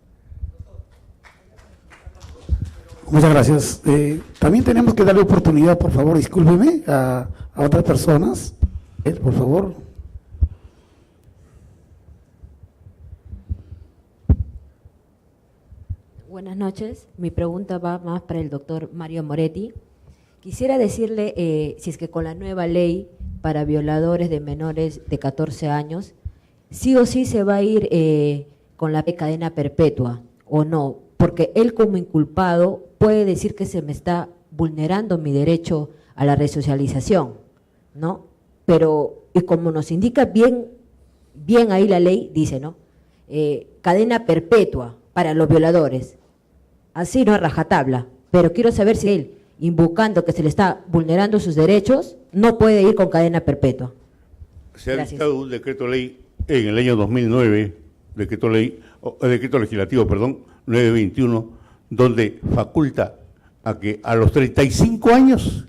Muchas gracias. También tenemos que darle oportunidad, por favor, discúlpeme, a otras personas. Por favor.
Buenas noches. Mi pregunta va más para el doctor Mario Moretti. Quisiera decirle si es que con la nueva ley para violadores de menores de 14 años, sí o sí se va a ir con la cadena perpetua o no, porque él como inculpado puede decir que se me está vulnerando mi derecho a la resocialización, ¿no? Pero, y como nos indica bien ahí la ley, dice, ¿no? Cadena perpetua para los violadores. Así no a rajatabla, pero quiero saber si él, invocando que se le está vulnerando sus derechos, no puede ir con cadena perpetua.
Se ha dictado un decreto ley en el año 2009, decreto legislativo, 921, donde faculta a que a los 35 años,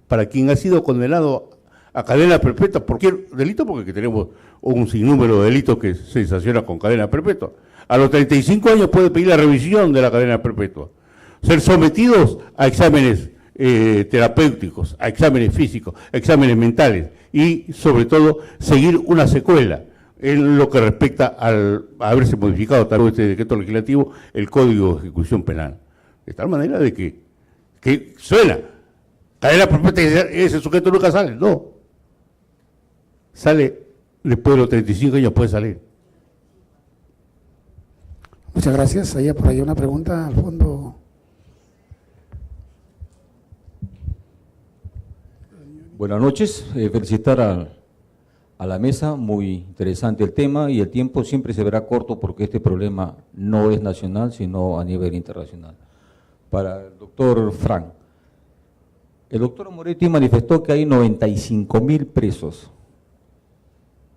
para quien ha sido condenado a cadena perpetua por cualquier delito, porque aquí tenemos un sinnúmero de delitos que se sancionan con cadena perpetua, a los 35 años puede pedir la revisión de la cadena perpetua, ser sometidos a exámenes terapéuticos, a exámenes físicos, a exámenes mentales y, sobre todo, seguir una secuela en lo que respecta a haberse modificado tal vez este decreto legislativo, el Código de Ejecución Penal. De tal manera de que suena, cadena perpetua, ese sujeto nunca sale, no. Sale después de los 35 años, puede salir.
Muchas gracias. Allá por ahí una pregunta al fondo.
Buenas noches. Felicitar a la mesa, muy interesante el tema y el tiempo siempre se verá corto porque este problema no es nacional, sino a nivel internacional. Para el doctor Frank, el doctor Moretti manifestó que hay 95.000 presos.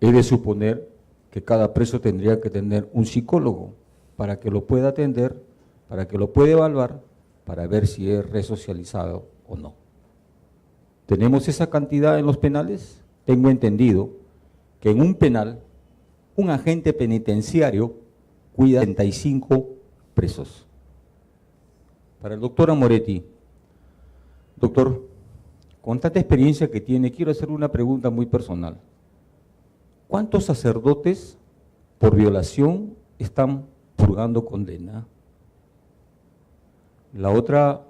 Es de suponer que cada preso tendría que tener un psicólogo para que lo pueda atender, para que lo pueda evaluar, para ver si es resocializado o no. ¿Tenemos esa cantidad en los penales? Tengo entendido que en un penal, un agente penitenciario cuida 35 presos. Para el doctor Moretti, doctor, con tanta experiencia que tiene, quiero hacer una pregunta muy personal. ¿Cuántos sacerdotes por violación están purgando condena? La otra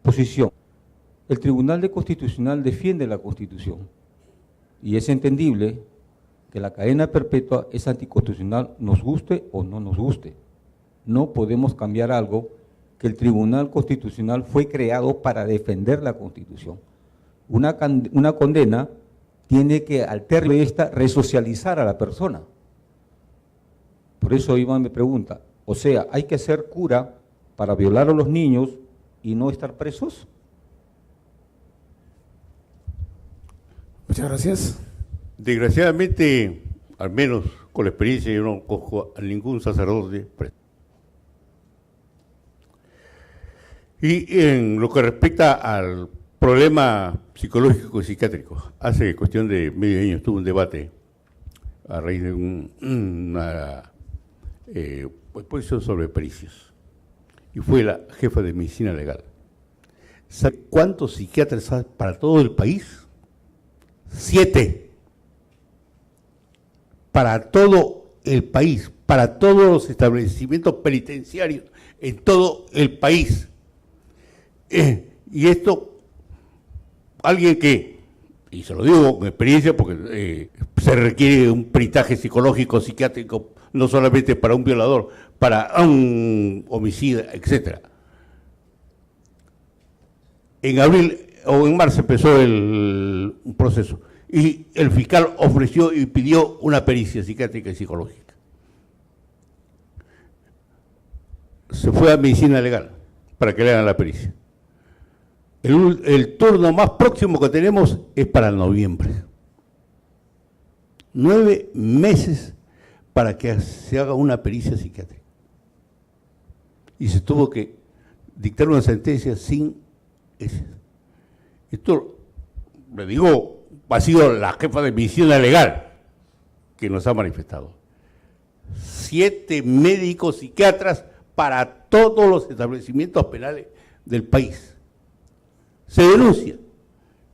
posición, el Tribunal Constitucional defiende la Constitución y es entendible que la cadena perpetua es anticonstitucional, nos guste o no nos guste. No podemos cambiar algo que el Tribunal Constitucional fue creado para defender la Constitución. Una condena tiene que, al término de esta, resocializar a la persona. Por eso Iván me pregunta, o sea, ¿hay que ser cura para violar a los niños y no estar presos?
Muchas gracias.
Desgraciadamente, al menos con la experiencia, yo no cojo a ningún sacerdote preso. Y en lo que respecta al problema psicológico y psiquiátrico, hace cuestión de medio año estuvo un debate a raíz de una exposición sobre pericios, y fue la jefa de medicina legal. ¿Sabe cuántos psiquiatras hay para todo el país? 7. Para todo el país, para todos los establecimientos penitenciarios en todo el país. Y esto, alguien que, y se lo digo con experiencia porque se requiere un peritaje psicológico, psiquiátrico, no solamente para un violador, para un homicida, etcétera. En abril o en marzo empezó un proceso y el fiscal ofreció y pidió una pericia psiquiátrica y psicológica. Se fue a medicina legal para que le hagan la pericia. El turno más próximo que tenemos es para noviembre. 9 meses para que se haga una pericia psiquiátrica. Y se tuvo que dictar una sentencia sin ese. Esto, le digo, ha sido la jefa de medicina legal que nos ha manifestado. 7 médicos psiquiatras para todos los establecimientos penales del país. Se denuncia,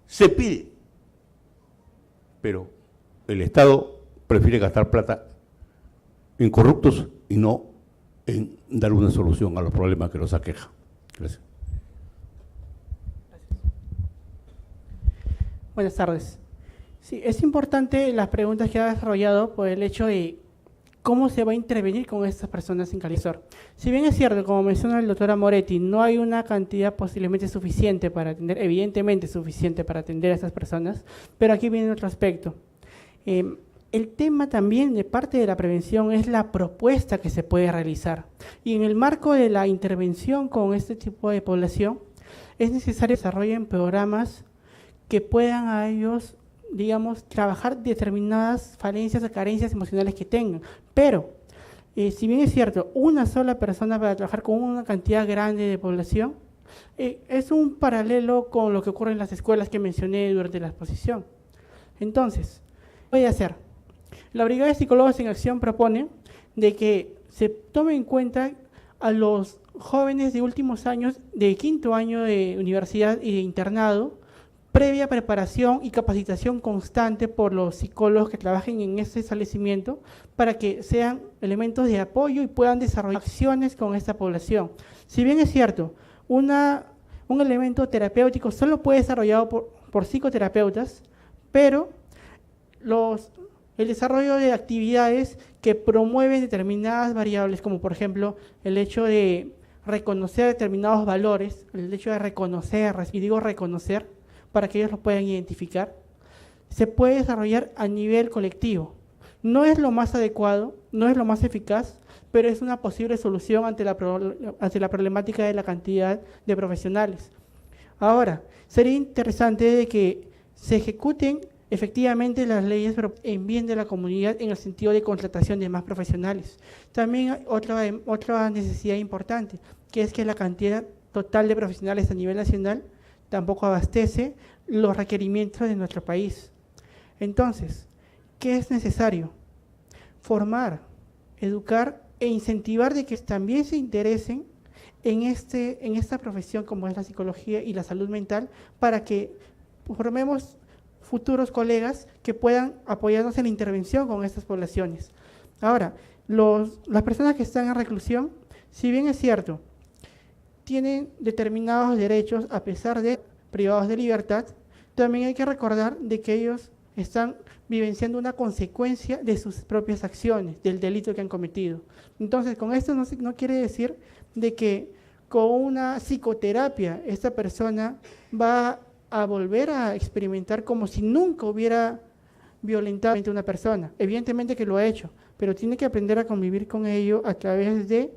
se pide, pero el Estado prefiere gastar plata en corruptos y no en dar una solución a los problemas que nos aquejan. Gracias.
Buenas tardes. Sí, es importante las preguntas que ha desarrollado por el hecho de cómo se va a intervenir con estas personas en Calisor. Si bien es cierto, como menciona el doctor Moretti, no hay una cantidad posiblemente suficiente para atender, evidentemente suficiente para atender a estas personas, pero aquí viene otro aspecto. El tema también de parte de la prevención es la propuesta que se puede realizar. Y en el marco de la intervención con este tipo de población, es necesario que desarrollen programas que puedan a ellos, digamos, trabajar determinadas falencias o carencias emocionales que tengan. Pero, si bien es cierto, una sola persona para trabajar con una cantidad grande de población, es un paralelo con lo que ocurre en las escuelas que mencioné durante la exposición. Entonces, ¿qué puede hacer? La Brigada de Psicólogos en Acción propone de que se tome en cuenta a los jóvenes de últimos años, de 5º año de universidad y de internado, previa preparación y capacitación constante por los psicólogos que trabajen en este establecimiento para que sean elementos de apoyo y puedan desarrollar acciones con esta población. Si bien es cierto, un elemento terapéutico solo puede ser desarrollado por psicoterapeutas, pero el desarrollo de actividades que promueven determinadas variables, como por ejemplo el hecho de reconocer determinados valores, el hecho de reconocer, y digo reconocer, para que ellos lo puedan identificar, se puede desarrollar a nivel colectivo. No es lo más adecuado, no es lo más eficaz, pero es una posible solución ante la problemática de la cantidad de profesionales. Ahora, sería interesante de que se ejecuten efectivamente las leyes en bien de la comunidad en el sentido de contratación de más profesionales. También hay otra necesidad importante, que es que la cantidad total de profesionales a nivel nacional tampoco abastece los requerimientos de nuestro país. Entonces, ¿qué es necesario? Formar, educar e incentivar de que también se interesen en esta profesión como es la psicología y la salud mental, para que formemos futuros colegas que puedan apoyarnos en la intervención con estas poblaciones. Ahora, las personas que están en reclusión, si bien es cierto, tienen determinados derechos a pesar de privados de libertad, también hay que recordar de que ellos están vivenciando una consecuencia de sus propias acciones, del delito que han cometido. Entonces, con esto no quiere decir de que con una psicoterapia esta persona va a volver a experimentar como si nunca hubiera violentado a una persona. Evidentemente que lo ha hecho, pero tiene que aprender a convivir con ello a través de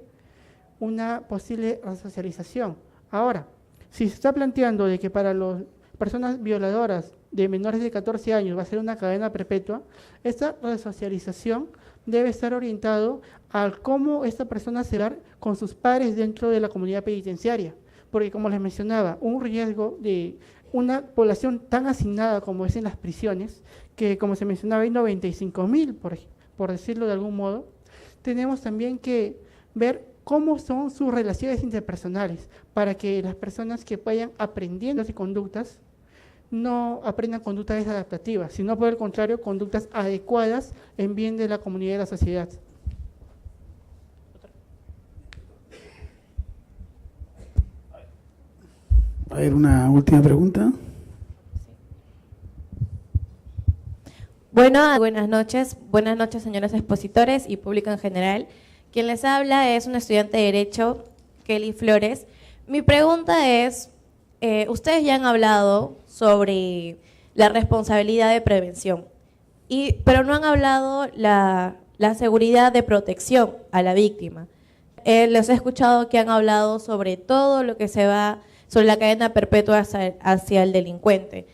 una posible resocialización. Ahora, si se está planteando de que para las personas violadoras de menores de 14 años va a ser una cadena perpetua, esta resocialización debe estar orientado a cómo esta persona se va con sus pares dentro de la comunidad penitenciaria, porque como les mencionaba, un riesgo de una población tan asignada como es en las prisiones, que como se mencionaba hay 95.000, por decirlo de algún modo, tenemos también que ver cómo son sus relaciones interpersonales, para que las personas que vayan aprendiendo esas conductas no aprendan conductas desadaptativas, sino por el contrario, conductas adecuadas en bien de la comunidad y de la sociedad.
A ver, una última pregunta.
Buenas noches señores expositores y público en general. Quien les habla es una estudiante de Derecho, Kelly Flores. Mi pregunta es, ustedes ya han hablado sobre la responsabilidad de prevención. Pero no han hablado la seguridad de protección a la víctima. Les he escuchado que han hablado sobre todo lo que se va, sobre la cadena perpetua hacia el delincuente.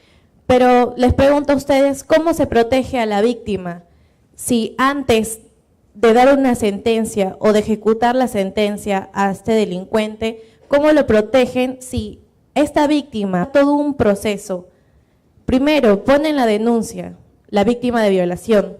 Pero les pregunto a ustedes, ¿cómo se protege a la víctima si antes de dar una sentencia o de ejecutar la sentencia a este delincuente, cómo lo protegen si esta víctima, todo un proceso? Primero, ponen la denuncia, la víctima de violación.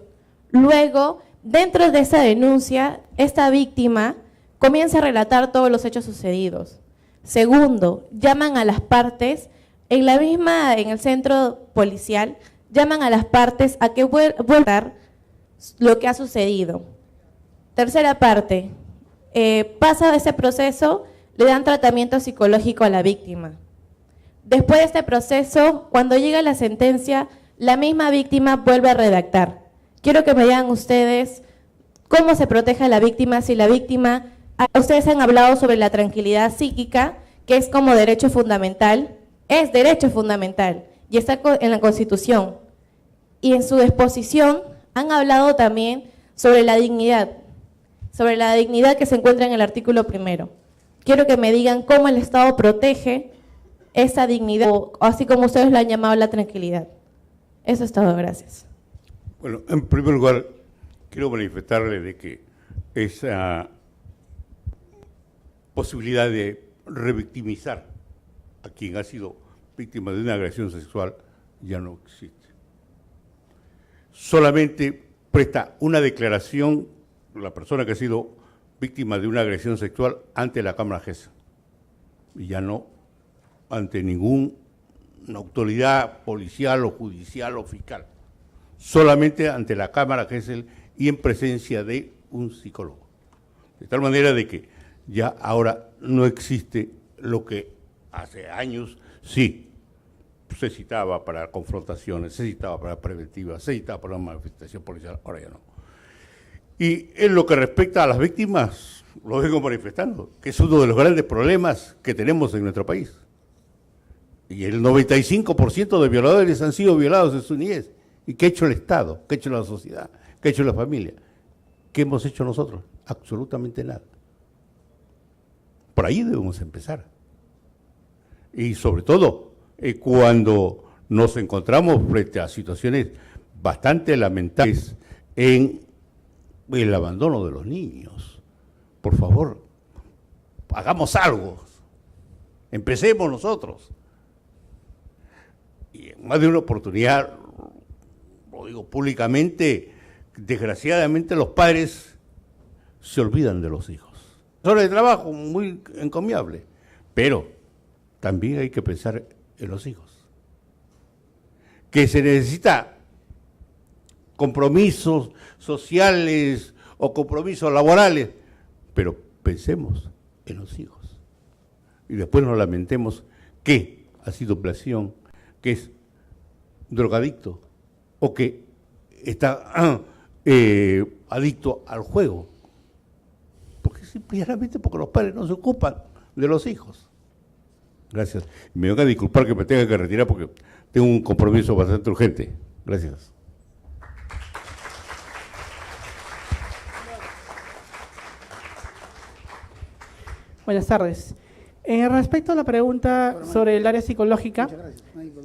Luego, dentro de esa denuncia, esta víctima comienza a relatar todos los hechos sucedidos. Segundo, llaman a las partes, en el centro policial, llaman a las partes a que vuelvan a dar lo que ha sucedido. Tercera parte, pasa ese proceso, le dan tratamiento psicológico a la víctima. Después de este proceso, cuando llega la sentencia, la misma víctima vuelve a redactar. Quiero que me digan ustedes cómo se protege a la víctima si la víctima, ustedes han hablado sobre la tranquilidad psíquica, que es como derecho fundamental, es derecho fundamental y está en la Constitución. Y en su exposición han hablado también sobre la dignidad que se encuentra en el artículo 1. Quiero que me digan cómo el Estado protege esa dignidad, o así como ustedes la han llamado la tranquilidad. Eso es todo, gracias.
Bueno, en primer lugar, quiero manifestarle de que esa posibilidad de revictimizar a quien ha sido víctima de una agresión sexual ya no existe. Solamente presta una declaración la persona que ha sido víctima de una agresión sexual ante la Cámara GESEL y ya no ante ninguna autoridad policial o judicial o fiscal, solamente ante la Cámara GESEL y en presencia de un psicólogo. De tal manera de que ya ahora no existe lo que hace años sí se citaba para confrontaciones, se citaba para preventivas, se citaba para una manifestación policial, ahora ya no. Y en lo que respecta a las víctimas, lo vengo manifestando, que es uno de los grandes problemas que tenemos en nuestro país. Y el 95% de violadores han sido violados en su niñez. ¿Y qué ha hecho el Estado? ¿Qué ha hecho la sociedad? ¿Qué ha hecho la familia? ¿Qué hemos hecho nosotros? Absolutamente nada. Por ahí debemos empezar. Y sobre todo, cuando nos encontramos frente a situaciones bastante lamentables en el abandono de los niños. Por favor, hagamos algo. Empecemos nosotros. Y en más de una oportunidad, lo digo públicamente, desgraciadamente los padres se olvidan de los hijos. Es hora de trabajo muy encomiable, pero también hay que pensar en los hijos. Que se necesita compromisos sociales o compromisos laborales, pero pensemos en los hijos. Y después nos lamentemos que ha sido violación, que es drogadicto o que está adicto al juego. Porque simplemente porque los padres no se ocupan de los hijos. Gracias. Me van a disculpar que me tenga que retirar porque tengo un compromiso bastante urgente. Gracias.
Buenas tardes. Respecto a la pregunta sobre el área psicológica,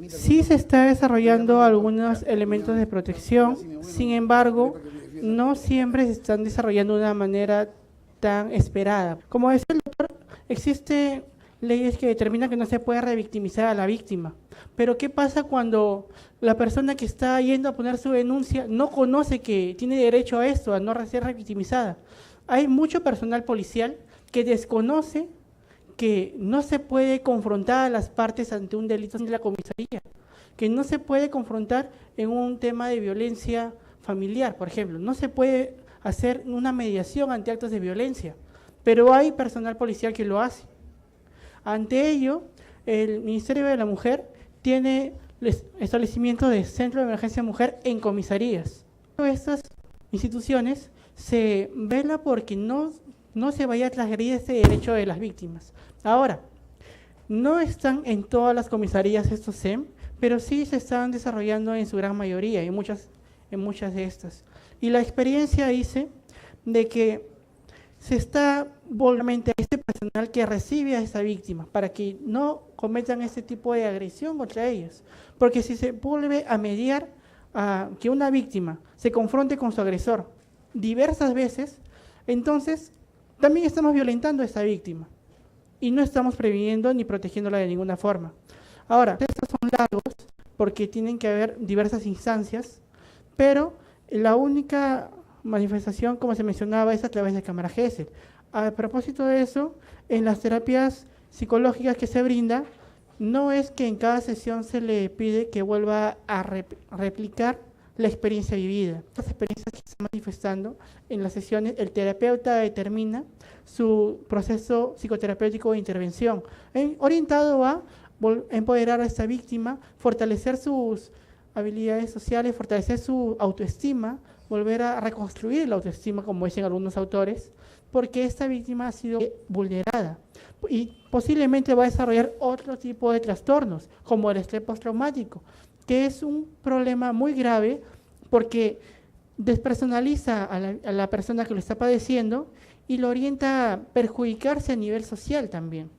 sí se está desarrollando algunos elementos de protección, sin embargo, no siempre se están desarrollando de una manera tan esperada. Como decía el doctor, existen leyes que determinan que no se puede revictimizar a la víctima, pero ¿qué pasa cuando la persona que está yendo a poner su denuncia no conoce que tiene derecho a esto, a no ser revictimizada? Hay mucho personal policial que desconoce que no se puede confrontar a las partes ante un delito en la comisaría, que no se puede confrontar en un tema de violencia familiar, por ejemplo, no se puede hacer una mediación ante actos de violencia, pero hay personal policial que lo hace. Ante ello, el Ministerio de la Mujer tiene el establecimiento de centro de emergencia mujer en comisarías. Estas instituciones se vela porque no se vaya a transgredir ese derecho de las víctimas. Ahora, no están en todas las comisarías estos SEM, pero sí se están desarrollando en su gran mayoría, en muchas de estas. Y la experiencia dice de que se está volviendo a este personal que recibe a esa víctima para que no cometan este tipo de agresión contra ellos. Porque si se vuelve a mediar a que una víctima se confronte con su agresor diversas veces, entonces también estamos violentando a esa víctima y no estamos previniendo ni protegiéndola de ninguna forma. Ahora, estos son largos porque tienen que haber diversas instancias, pero la única manifestación, como se mencionaba, es a través de cámara Gesell. A propósito de eso, en las terapias psicológicas que se brinda, no es que en cada sesión se le pide que vuelva a replicar la experiencia vivida. Las experiencias que se están manifestando en las sesiones, el terapeuta determina su proceso psicoterapéutico de intervención, orientado a empoderar a esta víctima, fortalecer sus habilidades sociales, fortalecer su autoestima, volver a reconstruir la autoestima, como dicen algunos autores, porque esta víctima ha sido vulnerada y posiblemente va a desarrollar otro tipo de trastornos, como el estrés postraumático, que es un problema muy grave porque despersonaliza a la persona que lo está padeciendo y lo orienta a perjudicarse a nivel social también.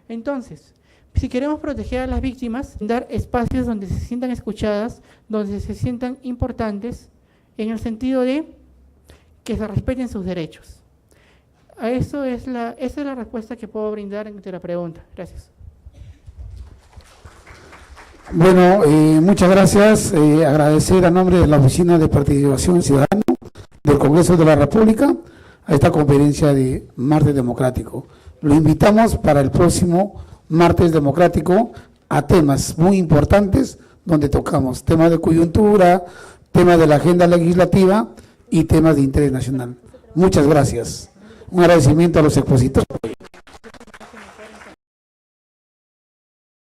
Entonces, si queremos proteger a las víctimas, dar espacios donde se sientan escuchadas, donde se sientan importantes, en el sentido de que se respeten sus derechos. Esa es la respuesta que puedo brindar ante la pregunta. Gracias.
Bueno, muchas gracias. Agradecer a nombre de la Oficina de Participación Ciudadana del Congreso de la República a esta conferencia de Martes Democrático. Lo invitamos para el próximo Martes Democrático a temas muy importantes donde tocamos temas de coyuntura, temas de la agenda legislativa y temas de interés nacional. Muchas gracias. Un agradecimiento a los expositores.